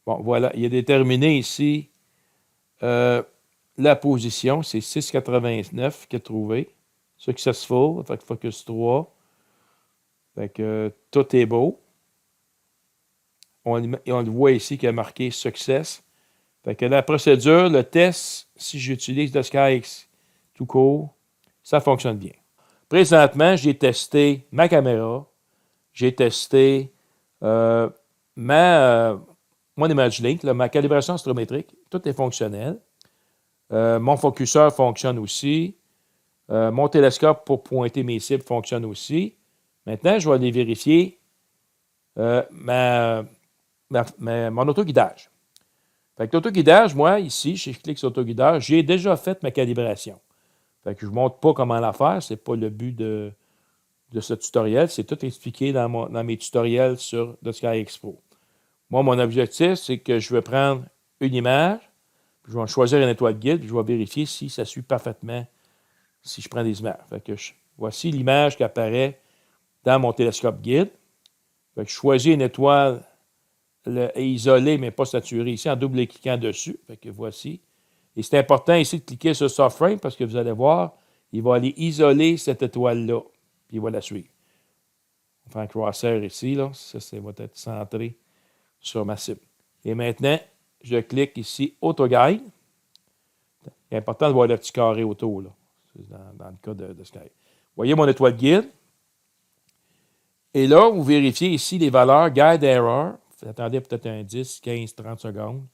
Bon, voilà. Il a déterminé ici la position. C'est 6,89 qu'il a trouvé. Successful. Fait que focus 3. Fait que tout est beau. On le voit ici qu'il a marqué Success. Fait que la procédure, le test, si j'utilise le SkyX tout court, ça fonctionne bien. Présentement, j'ai testé ma caméra, j'ai testé mon ImageLink, ma calibration astrométrique, tout est fonctionnel. Mon focuseur fonctionne aussi. Mon télescope pour pointer mes cibles fonctionne aussi. Maintenant, je vais aller vérifier mon autoguidage. Fait que l'autoguidage, moi, ici, je clique sur l'autoguidage, j'ai déjà fait ma calibration. Fait que je ne vous montre pas comment la faire, ce n'est pas le but de ce tutoriel, c'est tout expliqué dans mes tutoriels sur The SkyX Pro. Moi, mon objectif, c'est que je vais prendre une image, puis je vais choisir une étoile guide, puis je vais vérifier si ça suit parfaitement si je prends des images. Fait que voici l'image qui apparaît dans mon télescope guide. Fait que je choisis une étoile isolée, mais pas saturée ici, en double-cliquant dessus. Fait que voici. Et c'est important ici de cliquer sur Soft Frame parce que vous allez voir, il va aller isoler cette étoile-là, puis il va la suivre. On va faire un crosshair ici, là. Ça va être centré sur ma cible. Et maintenant, je clique ici Autoguide. C'est important de voir le petit carré autour, là. C'est dans le cas de Sky. Vous voyez mon étoile guide. Et là, vous vérifiez ici les valeurs Guide Error. Vous attendez peut-être un 10, 15, 30 secondes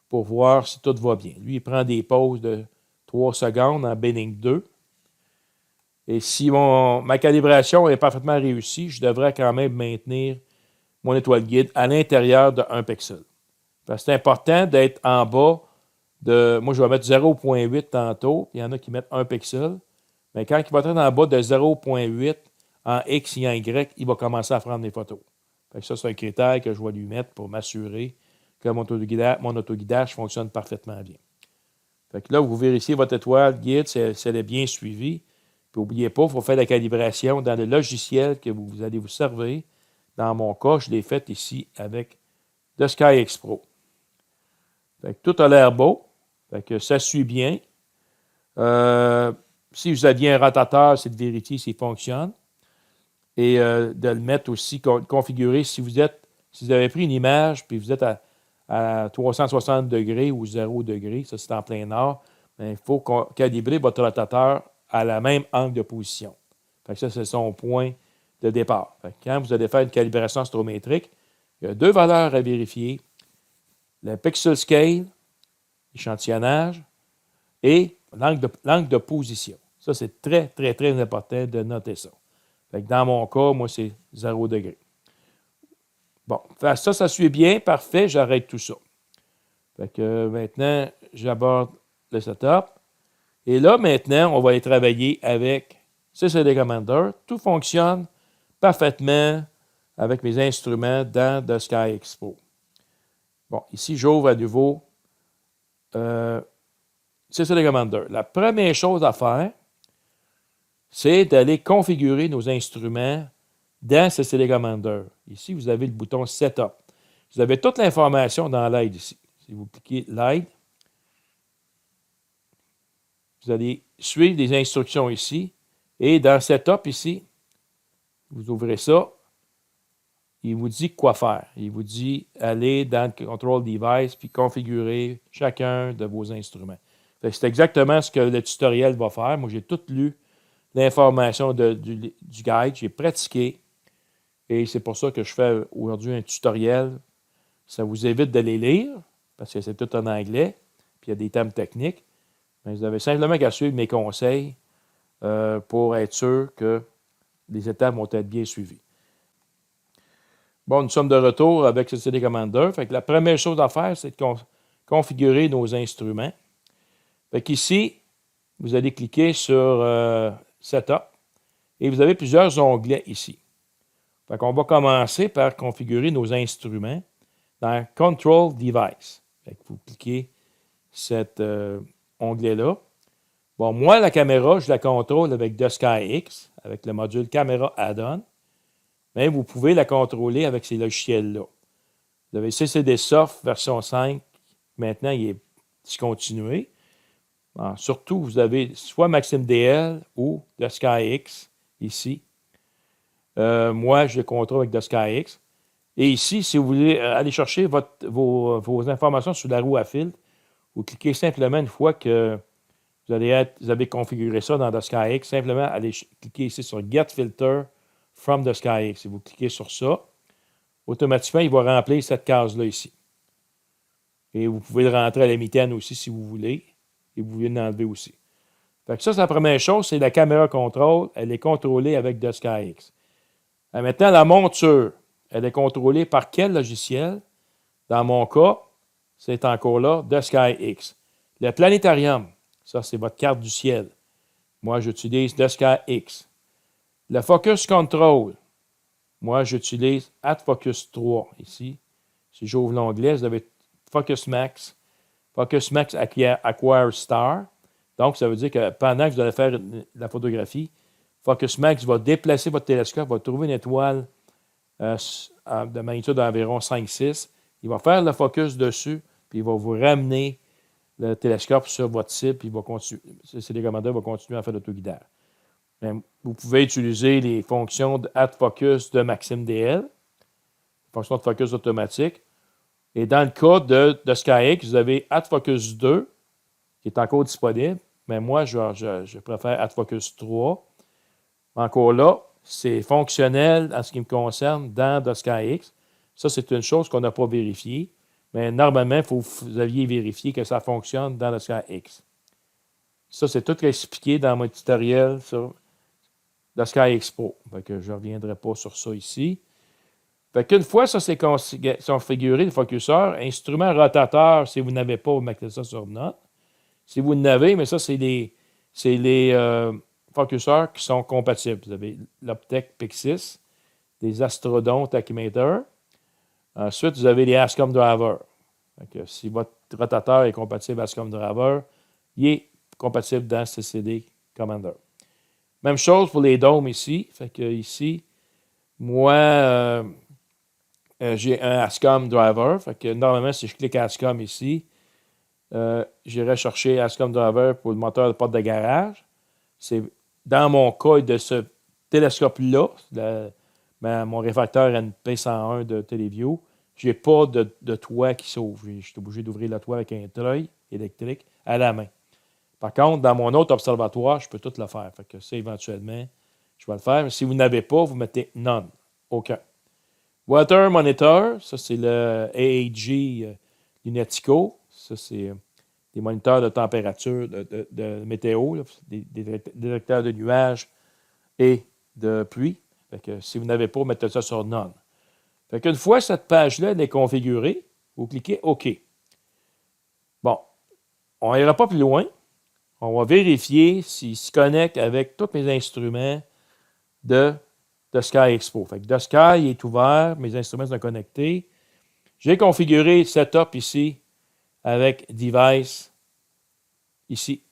pour voir si tout va bien. Lui, il prend des pauses de 3 secondes en Benning 2. Et si ma calibration est parfaitement réussie, je devrais quand même maintenir mon étoile guide à l'intérieur de 1 pixel. Parce que c'est important d'être en bas de... Moi, je vais mettre 0.8 tantôt. Il y en a qui mettent 1 pixel. Mais quand il va être en bas de 0.8 en X et en Y, il va commencer à prendre des photos. Fait que ça, c'est un critère que je vais lui mettre pour m'assurer que mon autoguidage fonctionne parfaitement bien. Fait que là, vous vérifiez votre étoile guide, si elle est bien suivie. Puis n'oubliez pas, il faut faire la calibration dans le logiciel que vous allez vous servir. Dans mon cas, je l'ai fait ici avec The SkyX Pro. Fait que tout a l'air beau. Fait que ça suit bien. Si vous aviez un rotateur, c'est de vérifier s'il fonctionne. Et de le mettre aussi, configurer si vous avez pris une image puis vous êtes à 360 degrés ou 0 degrés, ça c'est en plein nord, il faut calibrer votre rotateur à la même angle de position. Fait que ça, c'est son point de départ. Fait que quand vous allez faire une calibration astrométrique, il y a 2 valeurs à vérifier. Le pixel scale, échantillonnage, et l'angle de position. Ça, c'est très, très, très important de noter ça. Fait que dans mon cas, moi, c'est 0 degré. Bon, ça suit bien, parfait, j'arrête tout ça. Fait que maintenant, j'aborde le setup. Et là, maintenant, on va aller travailler avec CCD Commander. Tout fonctionne parfaitement avec mes instruments dans The SkyX Pro. Bon, ici, j'ouvre à nouveau CCD Commander. La première chose à faire, c'est d'aller configurer nos instruments dans CCD Commander. Ici, vous avez le bouton Setup. Vous avez toute l'information dans l'aide ici. Si vous cliquez l'aide, vous allez suivre les instructions ici. Et dans Setup ici, vous ouvrez ça. Il vous dit quoi faire. Il vous dit aller dans le Control Device puis configurer chacun de vos instruments. C'est exactement ce que le tutoriel va faire. Moi, j'ai tout lu l'information du guide. J'ai pratiqué. Et c'est pour ça que je fais aujourd'hui un tutoriel. Ça vous évite de les lire, parce que c'est tout en anglais, puis il y a des termes techniques. Mais vous avez simplement qu'à suivre mes conseils pour être sûr que les étapes vont être bien suivies. Bon, nous sommes de retour avec CCD Commander. Fait que la première chose à faire, c'est de configurer nos instruments. Fait qu'ici, vous allez cliquer sur Setup et vous avez plusieurs onglets ici. Fait qu'on va commencer par configurer nos instruments dans Control Device. Fait que vous cliquez cet onglet-là. Bon, moi, la caméra, je la contrôle avec DSkyX, avec le module Camera Add-on. Mais vous pouvez la contrôler avec ces logiciels-là. Vous avez CCD Soft version 5. Maintenant, il est discontinué. Bon, surtout, vous avez soit MaximDL ou DSkyX ici. Moi, je le contrôle avec DSkyX. Et ici, si vous voulez aller chercher vos informations sur la roue à fil, vous cliquez simplement une fois que vous avez configuré ça dans DSkyX, simplement allez cliquer ici sur Get Filter from DSkyX. Si vous cliquez sur ça, automatiquement, il va remplir cette case-là ici. Et vous pouvez le rentrer à la mitaine aussi si vous voulez. Et vous pouvez l'enlever aussi. Fait que ça, c'est la première chose, c'est la caméra contrôle. Elle est contrôlée avec DSkyX. Maintenant, la monture, elle est contrôlée par quel logiciel? Dans mon cas, c'est encore là, DSkyX. Le planétarium, ça, c'est votre carte du ciel. Moi, j'utilise DSkyX. Le Focus Control, moi, j'utilise AdFocus 3 ici. Si j'ouvre l'onglet, vous avez Focus Max. Focus Max Acquire Star. Donc, ça veut dire que pendant que vous allez faire la photographie, Focus Max va déplacer votre télescope, va trouver une étoile de magnitude d'environ 5-6. Il va faire le focus dessus, puis il va vous ramener le télescope sur votre cible, puis il va continuer. CCD Commander va continuer à faire l'autoguidage. Vous pouvez utiliser les fonctions de Add Focus de MaximDL, fonction de focus automatique. Et dans le cas de SkyX, vous avez Add Focus 2, qui est encore disponible, mais moi, je préfère Add Focus 3. Encore là, c'est fonctionnel en ce qui me concerne dans SkyX. Ça, c'est une chose qu'on n'a pas vérifiée, mais normalement, il faut que vous aviez vérifié que ça fonctionne dans le SkyX. Ça, c'est tout expliqué dans mon tutoriel sur le SkyX Pro. Fait que je ne reviendrai pas sur ça ici. Fait qu'une fois ça c'est configuré, le focuseur, instrument rotateur, si vous n'avez pas, vous mettez ça sur note. Si vous n'avez, mais ça, c'est les focuseurs qui sont compatibles. Vous avez l'Optec Pixis, des Astrodon Tachymeter. Ensuite, vous avez les Ascom Driver. Donc, si votre rotateur est compatible Ascom Driver, il est compatible dans CCD Commander. Même chose pour les dômes ici. Fait que ici, moi, j'ai un Ascom Driver. Fait que normalement, si je clique Ascom ici, j'irai chercher Ascom Driver pour le moteur de porte de garage. C'est dans mon cas de ce télescope-là, mon réfracteur NP101 de Teleview, je n'ai pas de toit qui s'ouvre. Je suis obligé d'ouvrir le toit avec un treuil électrique à la main. Par contre, dans mon autre observatoire, je peux tout le faire. Fait que ça, éventuellement, je vais le faire. Mais si vous n'avez pas, vous mettez None. Aucun. Water Monitor, ça c'est le AAG Lunatico. Ça, c'est des moniteurs de température, de météo, là, des détecteurs de nuages et de pluie. Fait que si vous n'avez pas, mettez ça sur None. Fait qu'une fois cette page-là est configurée, vous cliquez OK. Bon, on n'ira pas plus loin. On va vérifier s'il se connecte avec tous mes instruments de SkyX Pro. Fait que de Sky est ouvert, mes instruments sont connectés. J'ai configuré Setup ici avec Device, ici,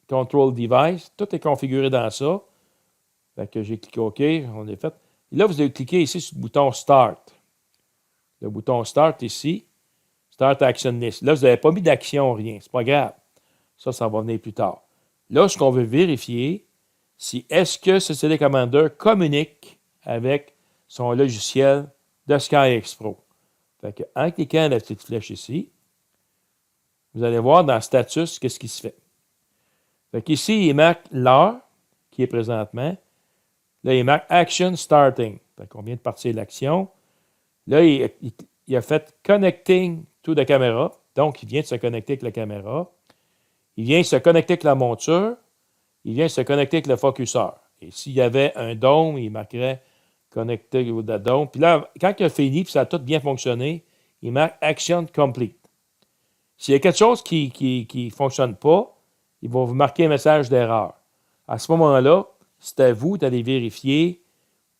Control Device. Tout est configuré dans ça. Fait que j'ai cliqué OK, on est fait. Et là, vous allez cliquer ici sur le bouton Start. Le bouton Start ici, Start Action List. Là, vous n'avez pas mis d'action, rien. C'est pas grave. Ça va venir plus tard. Là, ce qu'on veut vérifier, c'est est-ce que CCD Commander communique avec son logiciel de SkyX Pro. Fait que, en cliquant la petite flèche ici, vous allez voir dans Status qu'est-ce qui se fait. Fait qu'ici, il marque l'heure qui est présentement. Là, il marque Action Starting. Fait qu'on vient de partir de l'action. Là, il a fait Connecting to the camera. Donc, il vient de se connecter avec la caméra. Il vient se connecter avec la monture. Il vient se connecter avec le focuseur. Et s'il y avait un dôme, il marquerait connecté au dôme. Puis là, quand il a fini, puis ça a tout bien fonctionné, il marque Action Complete. S'il y a quelque chose qui ne fonctionne pas, il va vous marquer un message d'erreur. À ce moment-là, c'est à vous d'aller vérifier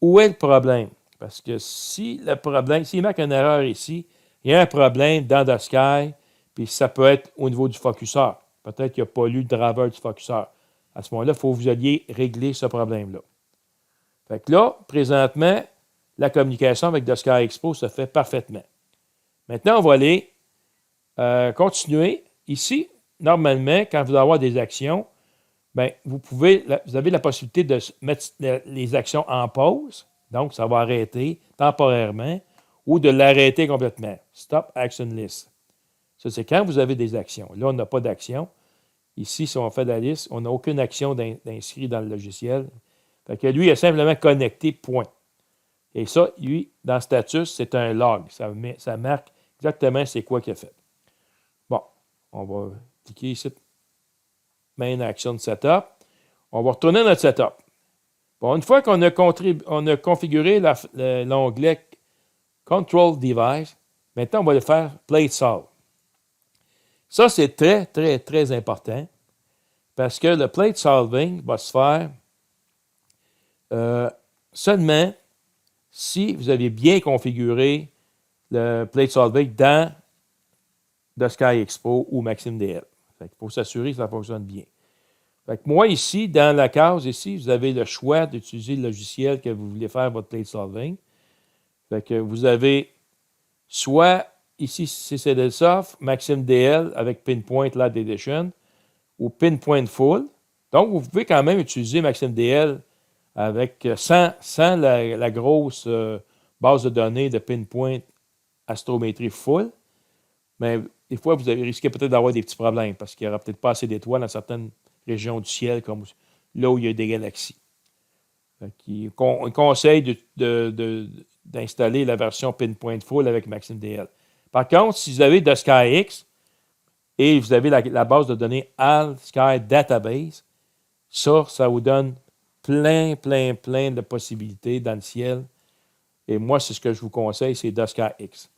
où est le problème. Parce que s'il marque une erreur ici, il y a un problème dans The Sky, puis ça peut être au niveau du focuseur. Peut-être qu'il n'y a pas lu le driver du focuseur. À ce moment-là, il faut que vous alliez régler ce problème-là. Fait que là, présentement, la communication avec The Sky Expo se fait parfaitement. Maintenant, on va aller continuer. Ici, normalement, quand vous allez avoir des actions, bien, vous avez la possibilité de mettre les actions en pause. Donc, ça va arrêter temporairement ou de l'arrêter complètement. Stop Action List. Ça, c'est quand vous avez des actions. Là, on n'a pas d'action. Ici, si on fait la liste, on n'a aucune action d'inscrit dans le logiciel. Fait que lui, il a simplement connecté, point. Et ça, lui, dans le status, c'est un log. Ça marque exactement c'est quoi qu'il a fait. Bon, on va cliquer ici, Main Action Setup. On va retourner à notre setup. Bon, une fois qu'on a configuré l'onglet Control Device, maintenant, on va le faire Plate Solve. Ça, c'est très, très, très important parce que le plate solving va se faire seulement si vous avez bien configuré le plate solving dans The Sky Expo ou MaximDL. Il faut s'assurer que ça fonctionne bien. Fait que moi, ici, dans la case, ici, vous avez le choix d'utiliser le logiciel que vous voulez faire votre plate solving. Fait que vous avez soit ici CCDSoft, MaximDL avec Pinpoint Lab Edition ou Pinpoint Full. Donc, vous pouvez quand même utiliser MaximDL avec, sans la grosse base de données de Pinpoint Astrométrie Full. Mais des fois, vous avez risqué peut-être d'avoir des petits problèmes parce qu'il n'y aura peut-être pas assez d'étoiles dans certaines régions du ciel, comme là où il y a des galaxies. Il conseille d'installer la version Pinpoint Full avec MaximDL. Par contre, si vous avez The SkyX et vous avez la base de données AL Sky Database, ça vous donne plein de possibilités dans le ciel. Et moi, c'est ce que je vous conseille, c'est The SkyX.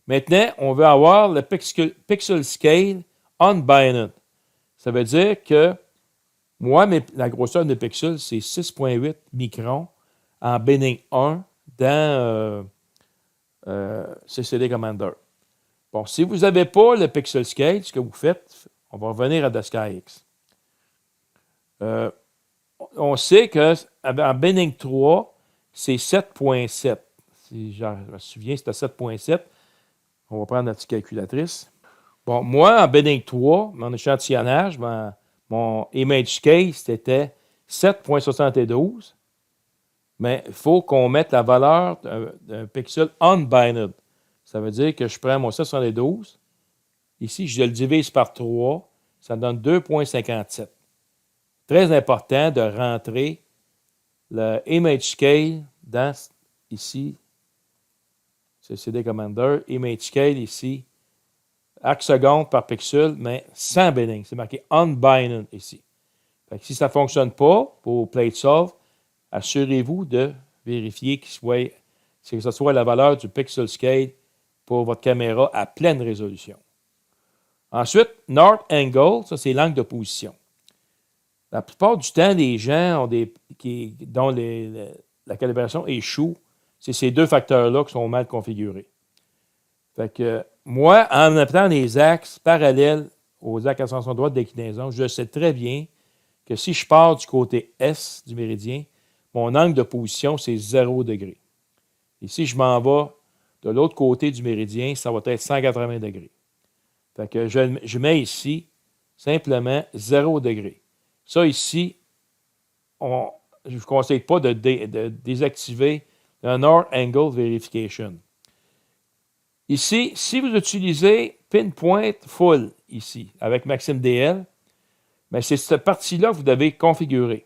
Maintenant, on veut avoir le Pixel Scale Unbinded. Ça veut dire que moi, la grosseur de pixels, c'est 6,8 microns en Binning 1 dans CCD Commander. Bon, si vous n'avez pas le Pixel Scale, ce que vous faites, on va revenir à The SkyX. On sait qu'en Binning 3, c'est 7,7. Si je me souviens, c'était 7,7. On va prendre notre petite calculatrice. Bon, moi, en Binning 3, mon échantillonnage, mon image scale, c'était 7,72. Mais il faut qu'on mette la valeur d'un pixel unbinded. Ça veut dire que je prends mon 772. Ici, je le divise par 3. Ça donne 2,57. Très important de rentrer le image scale dans, ici, c'est CD Commander, image scale ici, arc seconde par pixel, mais sans binning. C'est marqué unbinded ici. Fait que si ça ne fonctionne pas pour Plate Solve, assurez-vous de vérifier que ce soit la valeur du pixel scale pour votre caméra à pleine résolution. Ensuite, North Angle, ça c'est l'angle de position. La plupart du temps, les gens dont la calibration échoue, c'est ces deux facteurs-là qui sont mal configurés. Fait que moi, en mettant les axes parallèles aux axes à 180 droite déclinaison, je sais très bien que si je pars du côté S du méridien, mon angle de position, c'est 0 degré. Et si je m'en vais de l'autre côté du méridien, ça va être 180 degrés. Fait que je mets ici simplement 0 degré. Ça ici, je ne vous conseille pas de désactiver le North Angle Verification. Ici, si vous utilisez Pinpoint Full ici, avec MaximDL, bien, c'est cette partie-là que vous devez configurer.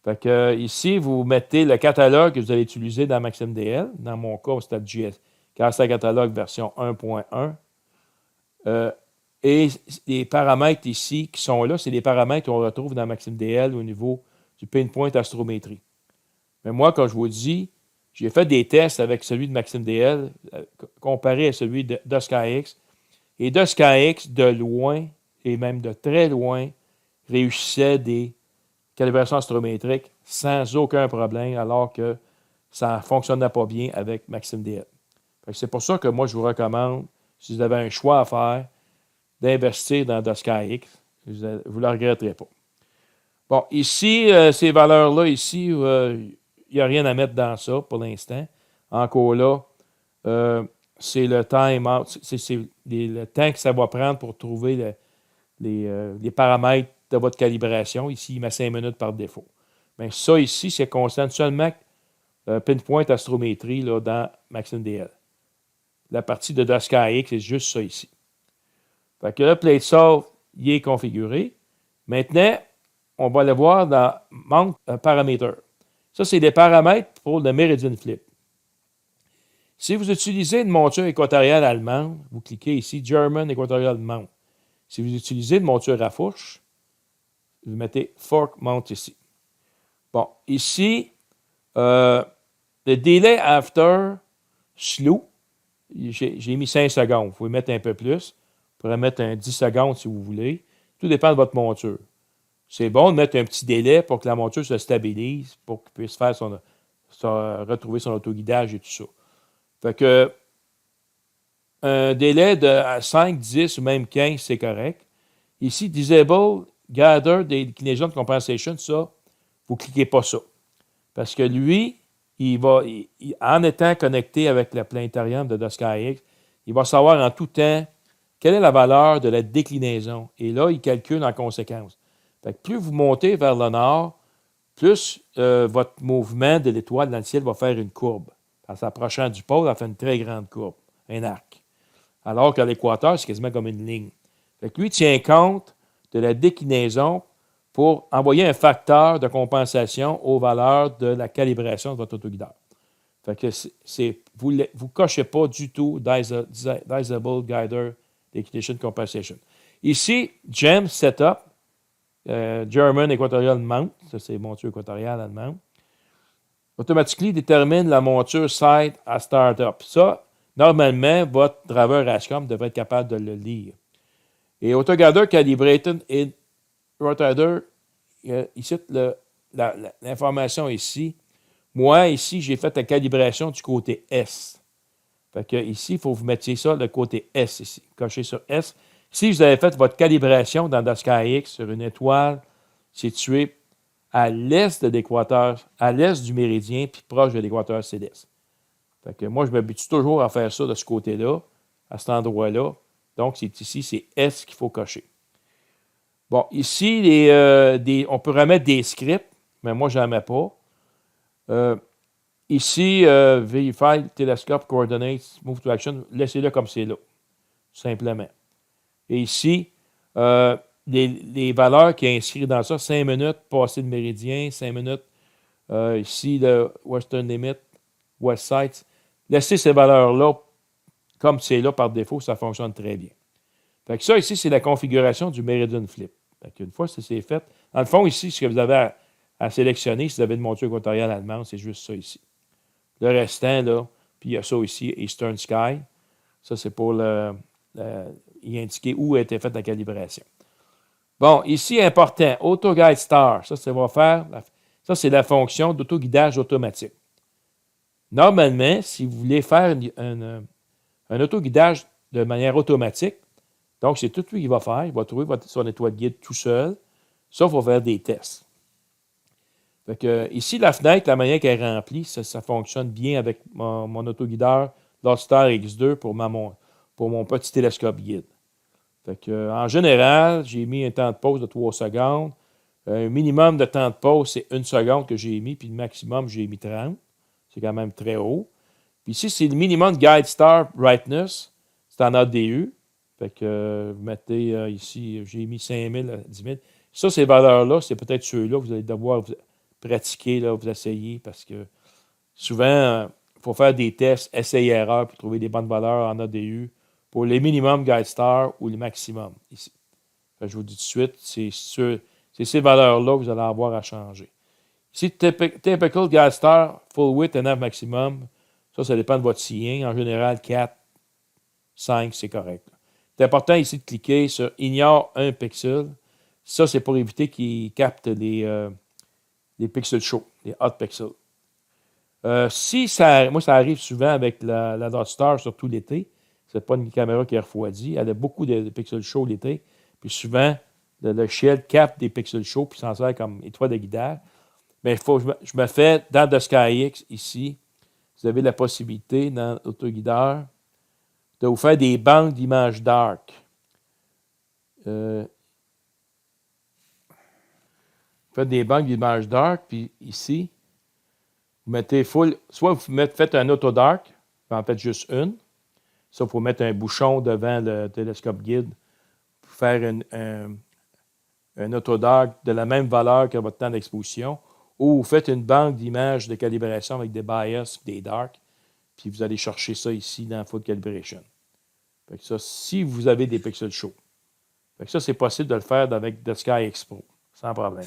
Fait que ici, vous mettez le catalogue que vous allez utiliser dans MaximDL. Dans mon cas, c'était JS. Car c'est un catalogue version 1.1. Euh, et les paramètres ici qui sont là, c'est les paramètres qu'on retrouve dans MaximDL au niveau du pinpoint astrométrie. Mais moi, quand je vous dis, j'ai fait des tests avec celui de MaximDL comparé à celui de SkyX. Et de SkyX, de loin, et même de très loin, réussissait des calibrations astrométriques sans aucun problème, alors que ça ne fonctionnait pas bien avec MaximDL. C'est pour ça que moi, je vous recommande, si vous avez un choix à faire, d'investir dans de SkyX. Vous ne le regretterez pas. Bon, ici, ces valeurs-là, ici, il n'y a rien à mettre dans ça pour l'instant. Encore là, c'est le time out, c'est le temps que ça va prendre pour trouver les paramètres de votre calibration. Ici, il met 5 minutes par défaut. Mais ça, ici, c'est concerne seulement pinpoint astrométrie là, dans MaximDL. La partie de SkyX, c'est juste ça ici. Fait que là, PlateSolve, il est configuré. Maintenant, on va aller voir dans Mount Parameter. Ça, c'est des paramètres pour le Meridian Flip. Si vous utilisez une monture équatoriale allemande, vous cliquez ici German Equatorial Mount. Si vous utilisez une monture à fourche, vous mettez Fork Mount ici. Bon, ici, le Delay After Slow, j'ai mis 5 secondes. Vous pouvez mettre un peu plus. Vous pourrez mettre un 10 secondes si vous voulez. Tout dépend de votre monture. C'est bon de mettre un petit délai pour que la monture se stabilise, pour qu'il puisse faire retrouver son autoguidage et tout ça. Fait que un délai de 5, 10 ou même 15, c'est correct. Ici, Disable Gather Declination Compensation, ça, vous ne cliquez pas ça. Parce que lui, en étant connecté avec le planétarium de SkyX, il va savoir en tout temps quelle est la valeur de la déclinaison. Et là, il calcule en conséquence. Fait que plus vous montez vers le nord, plus votre mouvement de l'étoile dans le ciel va faire une courbe. En s'approchant du pôle, elle fait une très grande courbe, un arc. Alors qu'à l'équateur, c'est quasiment comme une ligne. Fait que lui tient compte de la déclinaison pour envoyer un facteur de compensation aux valeurs de la calibration de votre autoguideur. Fait que vous ne cochez pas du tout Disable Guider Declination Compensation. Ici, GEM Setup, German Equatorial Mount, ça c'est monture équatoriale allemande, automatiquement détermine la monture site à startup. Ça, normalement, votre driver ASCOM devrait être capable de le lire. Et AutoGuider Calibrated in Rotator, ici, l'information ici. Moi, ici, j'ai fait la calibration du côté S. Fait que ici, il faut que vous mettiez ça le côté S ici. Cochez sur S. Si vous avez fait votre calibration dans the SkyX sur une étoile située à l'est de l'équateur, à l'est du méridien, puis proche de l'équateur céleste. Fait que moi, je m'habitue toujours à faire ça de ce côté-là, à cet endroit-là. Donc, c'est ici, c'est S qu'il faut cocher. Bon, ici, on peut remettre des scripts, mais moi, je n'en mets pas. Ici, Verify Telescope Coordinates, Move to Action, laissez-le comme c'est là, simplement. Et ici, les valeurs qui sont inscrites dans ça, 5 minutes, passer le méridien, 5 minutes, ici, le Western Limit, West Side. Laissez ces valeurs-là comme c'est là par défaut, ça fonctionne très bien. Fait que ça, ici, c'est la configuration du Meridian Flip. Une fois que c'est fait, dans le fond, ici, ce que vous avez à sélectionner, si vous avez une monture équatoriale allemande, c'est juste ça ici. Le restant, là, puis il y a ça ici, Eastern Sky. Ça, c'est pour y indiquer où a été faite la calibration. Bon, ici, important, AutoGuide Star. Ça c'est la fonction d'autoguidage automatique. Normalement, si vous voulez faire un autoguidage de manière automatique, donc c'est tout lui qui va faire. Il va trouver son étoile guide tout seul. Ça, il faut faire des tests. Fait que, ici, la fenêtre, la manière qu'elle est remplie, ça fonctionne bien avec mon autoguideur Lodestar X2 pour mon petit télescope guide. Fait que, en général, j'ai mis un temps de pause de 3 secondes. Un minimum de temps de pause, c'est 1 seconde que j'ai mis, puis le maximum, j'ai mis 30. C'est quand même très haut. Puis ici, c'est le minimum de Guide Star Brightness. C'est en ADU. Fait que vous mettez ici, j'ai mis 5000 à 10 000. Ça, ces valeurs-là, c'est peut-être ceux-là que vous allez devoir vous pratiquer, là, vous essayer, parce que souvent, il faut faire des tests, essai-erreur pour trouver des bonnes valeurs en ADU pour les minimum guide stars ou les maximum ici. Je vous dis tout de suite, c'est ces valeurs-là que vous allez avoir à changer. Ici, typical guide star, full width and half maximum, ça dépend de votre seeing. En général, 4, 5, c'est correct. C'est important ici de cliquer sur ignore un pixel. Ça, c'est pour éviter qu'il capte les pixels chauds, les hot pixels. Moi, ça arrive souvent avec la Dot Star, surtout l'été. Ce n'est pas une caméra qui refroidit. Elle a beaucoup de pixels chauds l'été. Puis souvent, le Shield capte des pixels chauds puis s'en sert comme étoile de guidage. Mais je me fais dans The SkyX ici. Vous avez la possibilité dans l'autoguideur de vous faire des banques d'images dark. Faites des banques d'images dark, puis ici, vous mettez full. Soit vous faites un auto dark, en faites juste une. Ça, il faut mettre un bouchon devant le télescope guide pour faire un auto dark de la même valeur que votre temps d'exposition. Ou vous faites une banque d'images de calibration avec des bias et des dark, puis vous allez chercher ça ici dans Full Calibration. Fait que ça, si vous avez des pixels chauds. Fait que ça, c'est possible de le faire avec The SkyX Pro, sans problème.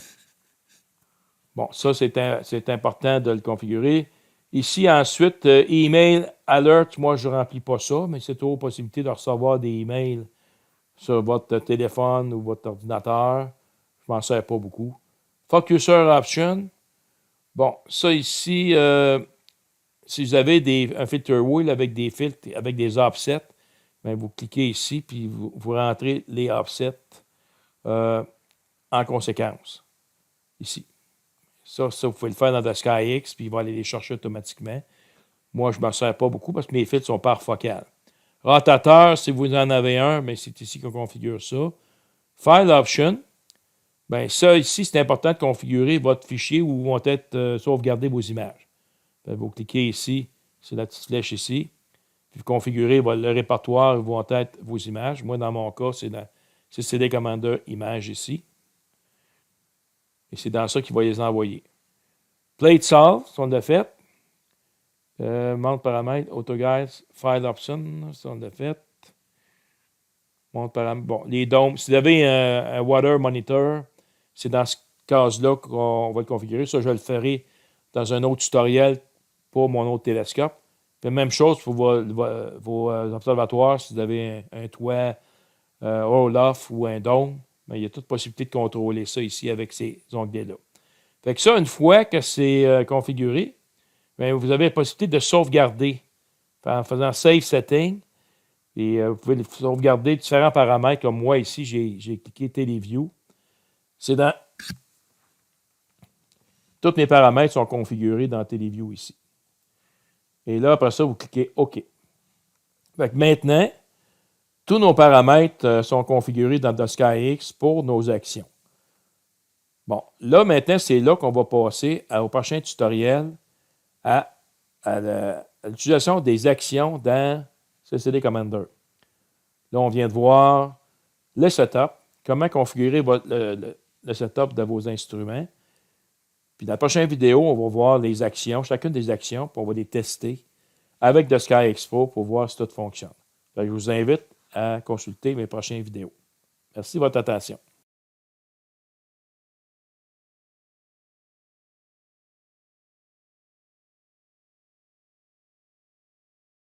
Bon, ça, c'est important de le configurer. Ici, ensuite, Email Alert, moi, je ne remplis pas ça, mais c'est toujours possibilité de recevoir des emails sur votre téléphone ou votre ordinateur. Je ne m'en sers pas beaucoup. Focuser Option. Bon, ça ici, si vous avez un filter wheel avec des filtres, avec des offsets, bien, vous cliquez ici, puis vous rentrez les offsets en conséquence. Ici. Ça, vous pouvez le faire dans The SkyX, puis il va aller les chercher automatiquement. Moi, je ne m'en sers pas beaucoup parce que mes filtres sont par focales. Rotateur, si vous en avez un, mais c'est ici qu'on configure ça. File Option. Bien, ça, ici, c'est important de configurer votre fichier où vont être sauvegardées vos images. Vous cliquez ici, sur la petite flèche ici, puis vous configurez le répertoire où vont être vos images. Moi, dans mon cas, c'est CD Commander Images ici. Et c'est dans ça qu'il va les envoyer. Plate Solve, si on l'a fait. Monte paramètres, AutoGuide, File Option, si on l'a fait. Monte paramètres. Bon, les dômes. Si vous avez un Water Monitor, c'est dans ce cas-là qu'on va le configurer. Ça, je le ferai dans un autre tutoriel pour mon autre télescope. Puis, même chose pour vos observatoires, si vous avez un toit Orloff ou un dôme. Mais il y a toute possibilité de contrôler ça ici avec ces onglets-là. Fait que ça, une fois que c'est configuré, bien, vous avez la possibilité de sauvegarder en faisant Save Setting. Et vous pouvez sauvegarder différents paramètres. Comme moi ici, j'ai cliqué Teleview. C'est dans... Tous mes paramètres sont configurés dans Teleview ici. Et là, après ça, vous cliquez OK. Fait que maintenant, tous nos paramètres sont configurés dans The SkyX pour nos actions. Bon, là, maintenant, c'est là qu'on va passer au prochain tutoriel à l'utilisation des actions dans CCD Commander. Là, on vient de voir le setup, comment configurer le setup de vos instruments. Puis dans la prochaine vidéo, on va voir les actions, chacune des actions, puis on va les tester avec The SkyX Pro pour voir si tout fonctionne. Donc, je vous invite à consulter mes prochaines vidéos. Merci de votre attention.